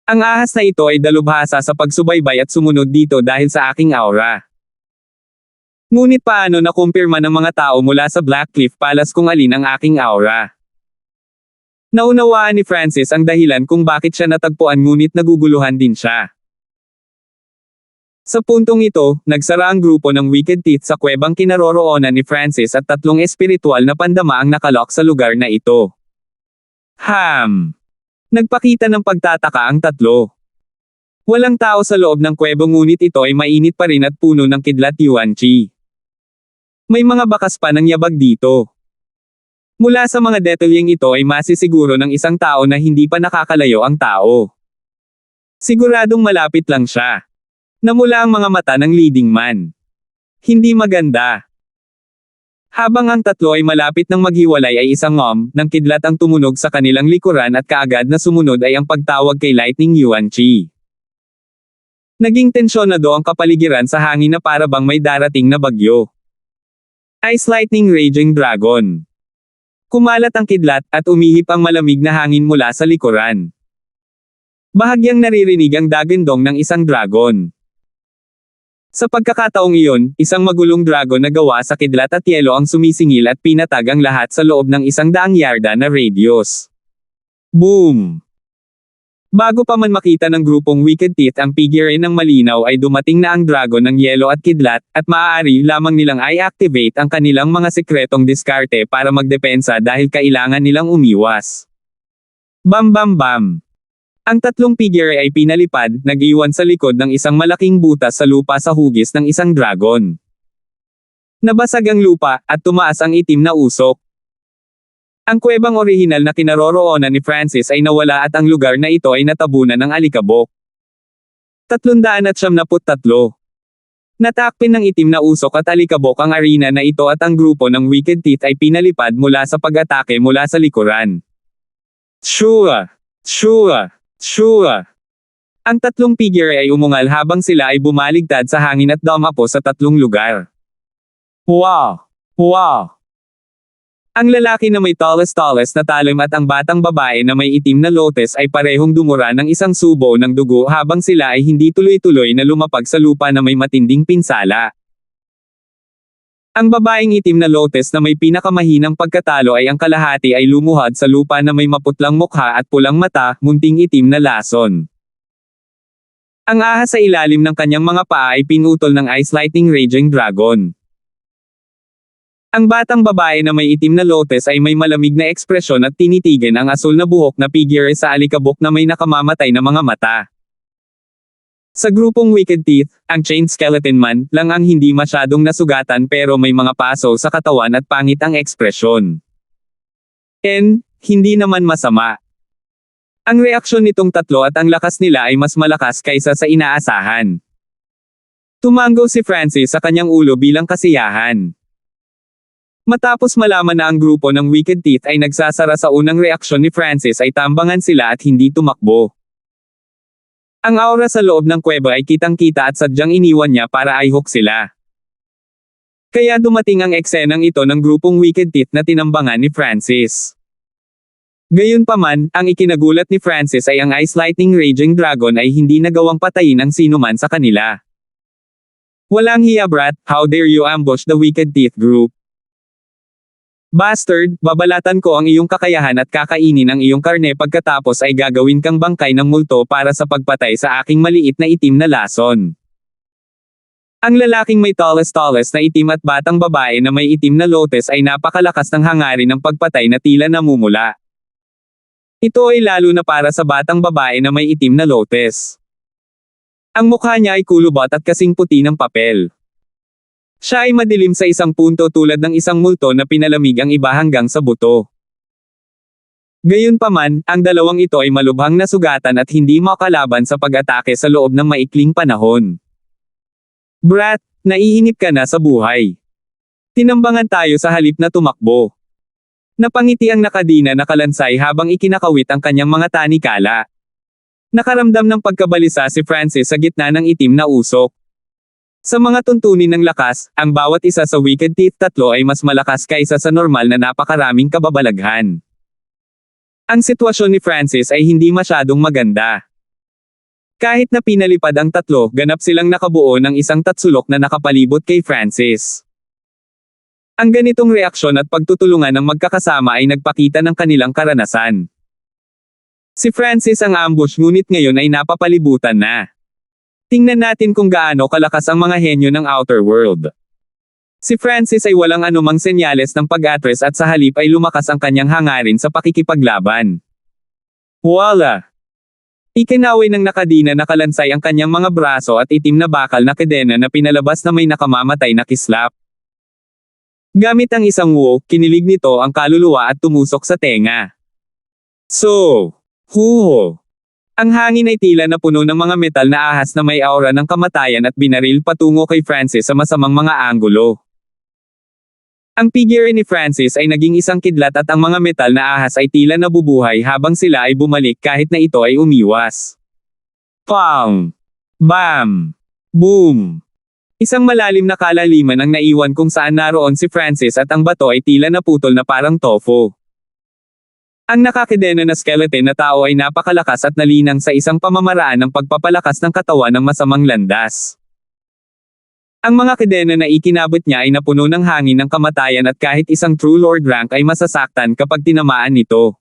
Ang ahas na ito ay dalubhasa sa pagsubaybay at sumunod dito dahil sa aking aura. Ngunit paano nakumpirma ng mga tao mula sa Blackcliff Palace kung alin ang aking aura? Naunawaan ni Francis ang dahilan kung bakit siya natagpuan ngunit naguguluhan din siya. Sa puntong ito, nagsara ang grupo ng Wicked Teeth sa kuwebang kinaroroonan ni Francis at tatlong espiritual na pandama ang nakalok sa lugar na ito. Nagpakita ng pagtataka ang tatlo. Walang tao sa loob ng kuweba ngunit ito ay mainit pa rin at puno ng kidlat yuan-chi. May mga bakas pa ng yabag dito. Mula sa mga detalyeng ito ay masisiguro ng isang tao na hindi pa nakakalayo ang tao. Siguradong malapit lang siya. Namula ang mga mata ng leading man. Hindi maganda. Habang ang tatlo ay malapit ng maghiwalay ay isang ng kidlat ang tumunog sa kanilang likuran at kaagad na sumunod ay ang pagtawag kay Lightning Yuan-chi. Naging tensyonado ang kapaligiran sa hangin na para bang may darating na bagyo. Ice Lightning Raging Dragon. Kumalat ang kidlat at umihip ang malamig na hangin mula sa likuran. Bahagyang naririnig ang dagandong ng isang dragon. Sa pagkakataong iyon, isang magulong dragon na gawa sa kidlat at yelo ang sumisingil at pinatag ang lahat sa loob ng 100 yarda na radius. Boom! Bago pa man makita ng grupong Wicked Teeth ang figure ng malinaw ay dumating na ang dragon ng yelo at kidlat, at maaari lamang nilang i-activate ang kanilang mga sekretong diskarte para magdepensa dahil kailangan nilang umiwas. Bam bam bam! Ang tatlong figure ay pinalipad, nag-iwan sa likod ng isang malaking butas sa lupa sa hugis ng isang dragon. Nabasag ang lupa, at tumaas ang itim na usok. Ang kuwebang orihinal na kinaroroonan ni Francis ay nawala at ang lugar na ito ay natabunan ng alikabok. 373. Natakpin ng itim na usok at alikabok ang arena na ito at ang grupo ng Wicked Teeth ay pinalipad mula sa pag-atake mula sa likuran. Shua! Ang tatlong figure ay umungal habang sila ay bumaligtad sa hangin at dumapo sa tatlong lugar. Wow! Ang lalaki na may tallest na talim at ang batang babae na may itim na lotus ay parehong dumura ng isang subo ng dugo habang sila ay hindi tuloy-tuloy na lumapag sa lupa na may matinding pinsala. Ang babaeng itim na lotus na may pinakamahinang pagkatalo ay ang kalahati ay lumuhad sa lupa na may maputlang mukha at pulang mata, munting itim na lason. Ang ahas sa ilalim ng kanyang mga paa ay pinutol ng Ice Lightning Raging Dragon. Ang batang babae na may itim na lotus ay may malamig na ekspresyon at tinitigan ang asul na buhok na figure sa alikabok na may nakamamatay na mga mata. Sa grupong Wicked Teeth, ang Chain Skeleton Man lang ang hindi masyadong nasugatan pero may mga paso sa katawan at pangit ang ekspresyon. Hindi naman masama. Ang reaksyon nitong tatlo at ang lakas nila ay mas malakas kaysa sa inaasahan. Tumango si Francis sa kanyang ulo bilang kasiyahan. Matapos malaman na ang grupo ng Wicked Teeth ay nagsasara sa unang reaksyon ni Francis ay tambangan sila at hindi tumakbo. Ang aura sa loob ng kuweba ay kitang-kita at sadyang iniwan niya para i-hook sila. Kaya dumating ang eksenang ito ng grupong Wicked Teeth na tinambangan ni Francis. Gayunpaman, ang ikinagulat ni Francis ay ang Ice Lightning Raging Dragon ay hindi nagawang patayin ang sinuman sa kanila. Walang hiya brat, how dare you ambush the Wicked Teeth group? Bastard, babalatan ko ang iyong kakayahan at kakainin ang iyong karne pagkatapos ay gagawin kang bangkay ng multo para sa pagpatay sa aking maliit na itim na lason. Ang lalaking may tallest na itim at batang babae na may itim na lotes ay napakalakas ng hangarin ng pagpatay na tila namumula. Ito ay lalo na para sa batang babae na may itim na lotes. Ang mukha niya ay kulubot at kasing puti ng papel. Siya ay madilim sa isang punto tulad ng isang multo na pinalamig ang iba hanggang sa buto. Gayunpaman, ang dalawang ito ay malubhang nasugatan at hindi makalaban sa pag-atake sa loob ng maikling panahon. Brat, naiinip ka na sa buhay. Tinambangan tayo sa halip na tumakbo. Napangiti ang nakadina na kalansay habang ikinakawit ang kanyang mga tanikala. Nakaramdam ng pagkabalisa si Francis sa gitna ng itim na usok. Sa mga tuntunin ng lakas, ang bawat isa sa Wicked Teeth tatlo ay mas malakas kaysa sa normal na napakaraming kababalaghan. Ang sitwasyon ni Francis ay hindi masyadong maganda. Kahit na pinalipad ang tatlo, ganap silang nakabuo ng isang tatsulok na nakapalibot kay Francis. Ang ganitong reaksyon at pagtutulungan ng magkakasama ay nagpakita ng kanilang karanasan. Si Francis ang ambush ngunit ngayon ay napapalibutan na. Tingnan natin kung gaano kalakas ang mga henyo ng outer world. Si Francis ay walang anumang senyales ng pag-atres at sa halip ay lumakas ang kanyang hangarin sa pakikipaglaban. Voila! Ikinaway ng nakadina na kalansay ang kanyang mga braso at itim na bakal na kedena na pinalabas na may nakamamatay na kislap. Gamit ang isang wo, kinilig nito ang kaluluwa at tumusok sa tenga. So, huho! Ang hangin ay tila na puno ng mga metal na ahas na may aura ng kamatayan at binaril patungo kay Francis sa masamang mga anggulo. Ang figure ni Francis ay naging isang kidlat at ang mga metal na ahas ay tila nabubuhay habang sila ay bumalik kahit na ito ay umiwas. Pang! Bam! Boom! Isang malalim na kalaliman ang naiwan kung saan naroon si Francis at ang bato ay tila naputol na parang tofu. Ang nakakidena na skeleton na tao ay napakalakas at nalinang sa isang pamamaraan ng pagpapalakas ng katawan ng masamang landas. Ang mga kedena na ikinabot niya ay napuno ng hangin ng kamatayan at kahit isang True Lord rank ay masasaktan kapag tinamaan nito.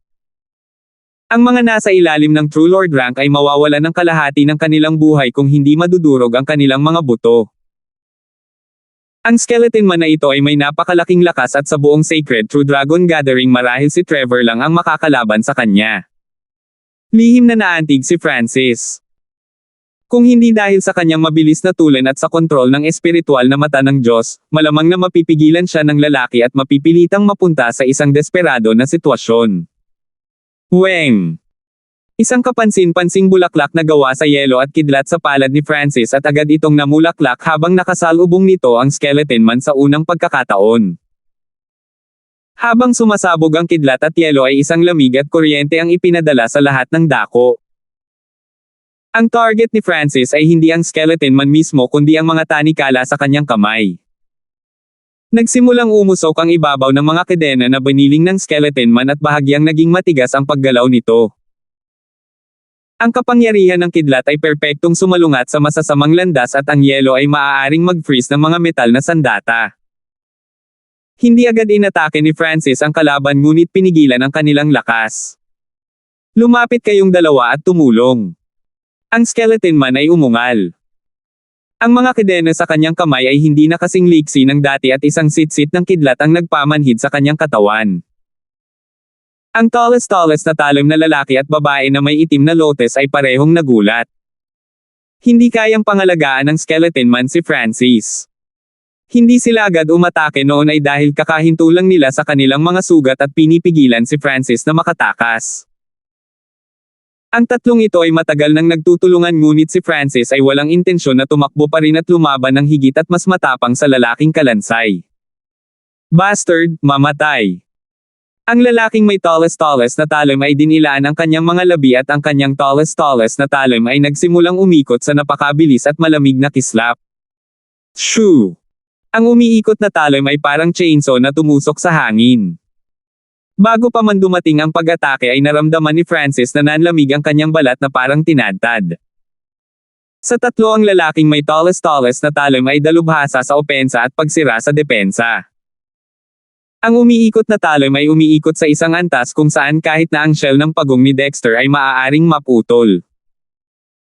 Ang mga nasa ilalim ng True Lord rank ay mawawalan ng kalahati ng kanilang buhay kung hindi madudurog ang kanilang mga buto. Ang skeleton man na ito ay may napakalaking lakas at sa buong Sacred True Dragon Gathering marahil si Trevor lang ang makakalaban sa kanya. Lihim na naantig si Francis. Kung hindi dahil sa kanyang mabilis na tulen at sa kontrol ng espiritual na mata ng Diyos, malamang na mapipigilan siya ng lalaki at mapipilitang mapunta sa isang desperado na sitwasyon. Weng! Isang kapansin-pansing bulaklak na gawa sa yelo at kidlat sa palad ni Francis at agad itong namulaklak habang nakasalubong nito ang skeleton man sa unang pagkakataon. Habang sumasabog ang kidlat at yelo ay isang lamig at kuryente ang ipinadala sa lahat ng dako. Ang target ni Francis ay hindi ang skeleton man mismo kundi ang mga tanikala sa kanyang kamay. Nagsimulang umusok ang ibabaw ng mga kedena na biniling ng skeleton man at bahagyang naging matigas ang paggalaw nito. Ang kapangyarihan ng kidlat ay perpektong sumalungat sa masasamang landas at ang yelo ay maaaring mag-freeze ng mga metal na sandata. Hindi agad inatake ni Francis ang kalaban ngunit pinigilan ang kanilang lakas. Lumapit kayong dalawa at tumulong. Ang skeleton man ay umungal. Ang mga kedena sa kanyang kamay ay hindi na kasing liksi ng dati at isang sitsit ng kidlat ang nagpamanhid sa kanyang katawan. Ang tallest na talim na lalaki at babae na may itim na lotes ay parehong nagulat. Hindi kayang pangalagaan ng skeleton man si Francis. Hindi sila agad umatake noon ay dahil kakahintulang nila sa kanilang mga sugat at pinipigilan si Francis na makatakas. Ang tatlong ito ay matagal nang nagtutulungan ngunit si Francis ay walang intensyon na tumakbo pa rin at lumaban ng higit at mas matapang sa lalaking kalansay. Bastard, mamatay! Ang lalaking may tallest na talon ay dinilaan ang kanyang mga labi at ang kanyang tallest na talon ay nagsimulang umikot sa napakabilis at malamig na kislap. Shoo! Ang umiikot na talon ay parang chainsaw na tumusok sa hangin. Bago pa man dumating ang pag-atake ay naramdaman ni Francis na nanlamig ang kanyang balat na parang tinadtad. Sa tatlo ang lalaking may tallest na talon ay dalubhasa sa opensa at pagsira sa depensa. Ang umiikot na talon ay umiikot sa isang antas kung saan kahit na ang shell ng pagong ni Dexter ay maaaring maputol.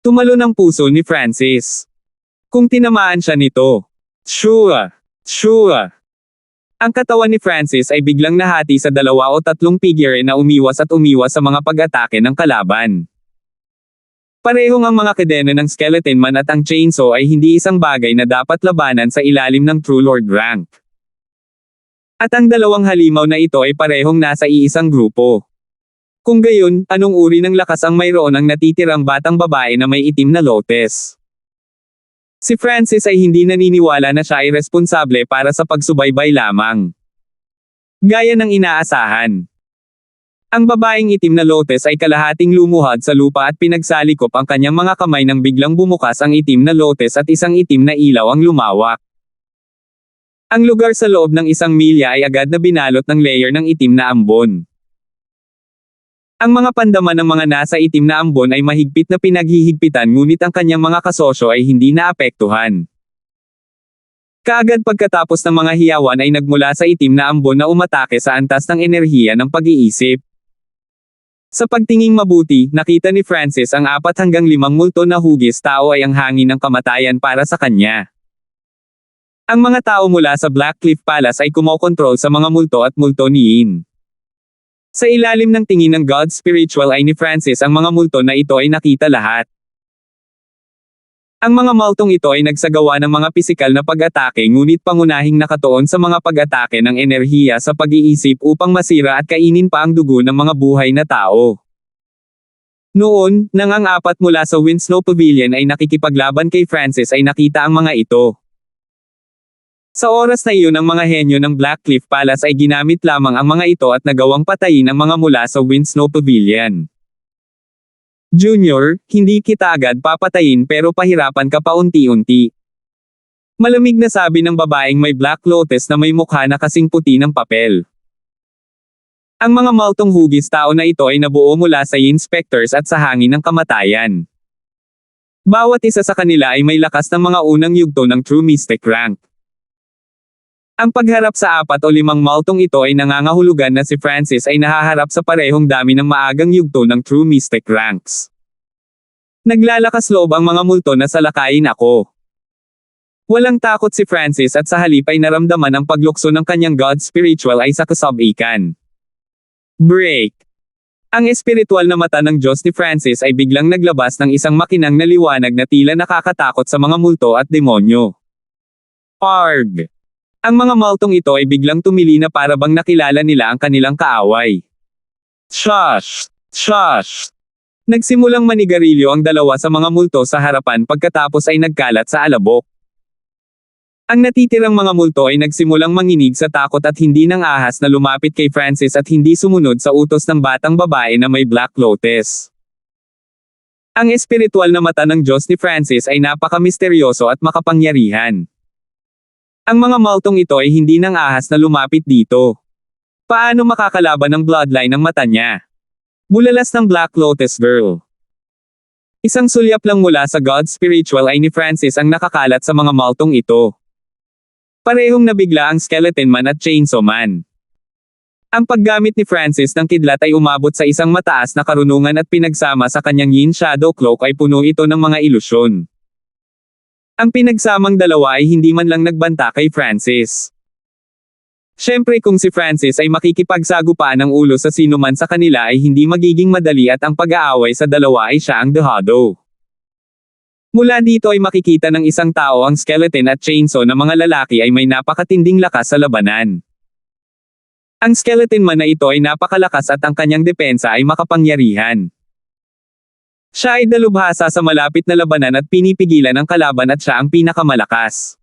Tumalon ang puso ni Francis. Kung tinamaan siya nito. Shua! Shua! Ang katawan ni Francis ay biglang nahati sa 2 o 3 figure na umiwas sa mga pag-atake ng kalaban. Parehong ang mga kadena ng Skeleton Man at ang chainsaw ay hindi isang bagay na dapat labanan sa ilalim ng True Lord rank. At ang 2 halimaw na ito ay parehong nasa iisang grupo. Kung gayon, anong uri ng lakas ang mayroon ang natitirang batang babae na may itim na lotes? Si Francis ay hindi naniniwala na siya ay responsable para sa pagsubaybay lamang. Gaya ng inaasahan. Ang babaeng itim na lotes ay kalahating lumuhad sa lupa at pinagsalikop ang kanyang mga kamay nang biglang bumukas ang itim na lotes at isang itim na ilaw ang lumawak. Ang lugar sa loob ng 1 milya ay agad na binalot ng layer ng itim na ambon. Ang mga pandaman ng mga nasa itim na ambon ay mahigpit na pinaghihigpitan ngunit ang kanyang mga kasosyo ay hindi naapektuhan. Kaagad pagkatapos ng mga hiyawan ay nagmula sa itim na ambon na umatake sa antas ng enerhiya ng pag-iisip. Sa pagtinging mabuti, nakita ni Francis ang 4 hanggang 5 multo na hugis tao ay ang hangin ng kamatayan para sa kanya. Ang mga tao mula sa Blackcliff Palace ay kumokontrol sa mga multo at multo ni Yin. Sa ilalim ng tingin ng God Spiritual Eye ni Francis ang mga multo na ito ay nakita lahat. Ang mga multong ito ay nagsagawa ng mga pisikal na pag-atake ngunit pangunahing nakatuon sa mga pag-atake ng enerhiya sa pag-iisip upang masira at kainin pa ang dugo ng mga buhay na tao. Noon, nang ang 4 mula sa Winslow Pavilion ay nakikipaglaban kay Francis ay nakita ang mga ito. Sa oras na iyon ang mga henyo ng Blackcliff Palace ay ginamit lamang ang mga ito at nagawang patayin ang mga mula sa Winslow Pavilion. Junior, hindi kita agad papatayin pero pahirapan ka paunti-unti. Malamig na sabi ng babaeng may Black Lotus na may mukha na kasing puti ng papel. Ang mga multong hugis tao na ito ay nabuo mula sa inspectors at sa hangin ng kamatayan. Bawat isa sa kanila ay may lakas ng mga unang yugto ng True Mystic rank. Ang pagharap sa 4 o 5 multong ito ay nangangahulugan na si Francis ay nahaharap sa parehong dami ng maagang yugto ng True Mystic ranks. Naglalakas loob ang mga multo na salakayin ako. Walang takot si Francis at sa halip ay naramdaman ang paglukso ng kanyang God Spiritual ay sa kasabikan. Break! Ang espiritual na mata ng Diyos ni Francis ay biglang naglabas ng isang makinang na liwanag na tila nakakatakot sa mga multo at demonyo. Arg! Ang mga multong ito ay biglang tumili na para bang nakilala nila ang kanilang kaaway. Shush! Shush! Nagsimulang manigarilyo ang 2 sa mga multo sa harapan pagkatapos ay nagkalat sa alabok. Ang natitirang mga multo ay nagsimulang manginig sa takot at hindi ng ahas na lumapit kay Francis at hindi sumunod sa utos ng batang babae na may Black Lotus. Ang espiritual na mata ng Diyos ni Francis ay napaka-misteryoso at makapangyarihan. Ang mga multong ito ay hindi ng ahas na lumapit dito. Paano makakalaban ng bloodline ng mata niya? Bulalas ng Black Lotus Girl. Isang sulyap lang mula sa God Spiritual Eye ni Francis ang nakakalat sa mga multong ito. Parehong nabigla ang Skeleton Man at Chainsaw Man. Ang paggamit ni Francis ng kidlat ay umabot sa isang mataas na karunungan at pinagsama sa kanyang Yin Shadow Cloak ay puno ito ng mga ilusyon. Ang pinagsamang 2 ay hindi man lang nagbanta kay Francis. Siyempre kung si Francis ay makikipagsagupaan ng ulo sa sino man sa kanila ay hindi magiging madali at ang pag-aaway sa 2 ay siya ang dehado. Mula dito ay makikita ng isang tao ang Skeleton at Chainsaw na mga lalaki ay may napakatinding lakas sa labanan. Ang Skeleton Man na ito ay napakalakas at ang kanyang depensa ay makapangyarihan. Siya ay dalubhasa sa malapit na labanan at pinipigilan ang kalaban at siya ang pinakamalakas.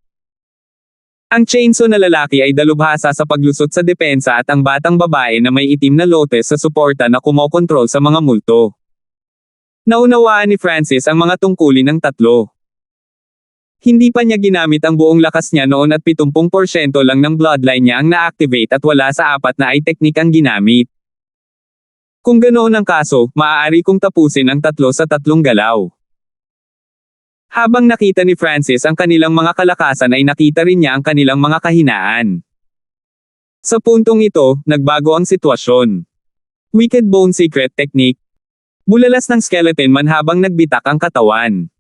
Ang chainsaw na lalaki ay dalubhasa sa paglusot sa depensa at ang batang babae na may itim na lotes sa suporta na kumokontrol sa mga multo. Naunawaan ni Francis ang mga tungkulin ng tatlo. Hindi pa niya ginamit ang buong lakas niya noon at 70% lang ng bloodline niya ang na-activate at wala sa 4 na ay teknik ang ginamit. Kung ganoon ang kaso, maaari kong tapusin ang 3 sa 3 galaw. Habang nakita ni Francis ang kanilang mga kalakasan ay nakita rin niya ang kanilang mga kahinaan. Sa puntong ito, nagbago ang sitwasyon. Wicked Bone Secret Technique. Bulalas ng skeleton man habang nagbitak ang katawan.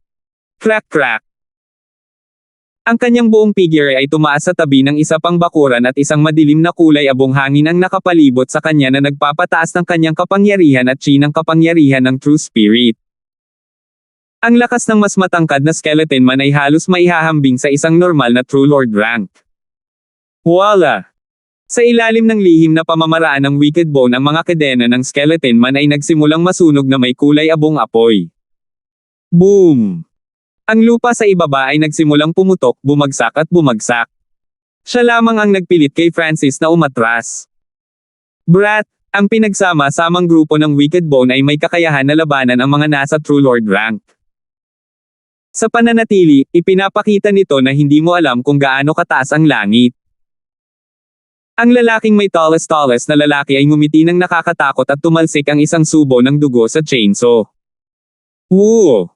Crack crack. Ang kanyang buong figure ay tumaas sa tabi ng isa pang bakuran at isang madilim na kulay abong hangin ang nakapalibot sa kanya na nagpapataas ng kanyang kapangyarihan at chi ng kapangyarihan ng True Spirit. Ang lakas ng mas matangkad na skeleton man ay halos maihahambing sa isang normal na True Lord rank. Voila! Sa ilalim ng lihim na pamamaraan ng Wicked Bone ang mga kadena ng skeleton man ay nagsimulang masunog na may kulay abong apoy. Boom! Ang lupa sa ibaba ay nagsimulang pumutok, bumagsak at bumagsak. Siya lamang ang nagpilit kay Francis na umatras. Brat, ang pinagsama-samang grupo ng Wicked Bone ay may kakayahan na labanan ang mga nasa True Lord rank. Sa pananatili, ipinapakita nito na hindi mo alam kung gaano kataas ang langit. Ang lalaking may tallest na lalaki ay ngumiti ng nakakatakot at tumalsik ang isang subo ng dugo sa chainsaw. Woo!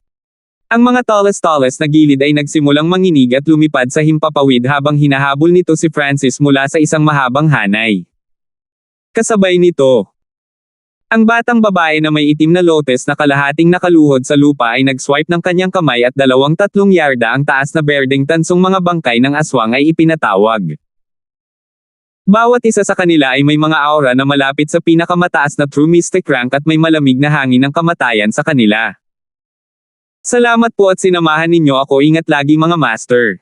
Ang mga tallest na gilid ay nagsimulang manginig at lumipad sa himpapawid habang hinahabol nito si Francis mula sa isang mahabang hanay. Kasabay nito, ang batang babae na may itim na lotes na kalahating nakaluhod sa lupa ay nag-swipe ng kanyang kamay at 2-3 yarda ang taas na berdeng tansong mga bangkay ng aswang ay ipinatawag. Bawat isa sa kanila ay may mga aura na malapit sa pinakamataas na True Mystic rank at may malamig na hangin ng kamatayan sa kanila. Salamat po at sinamahan ninyo ako. Ingat lagi mga master.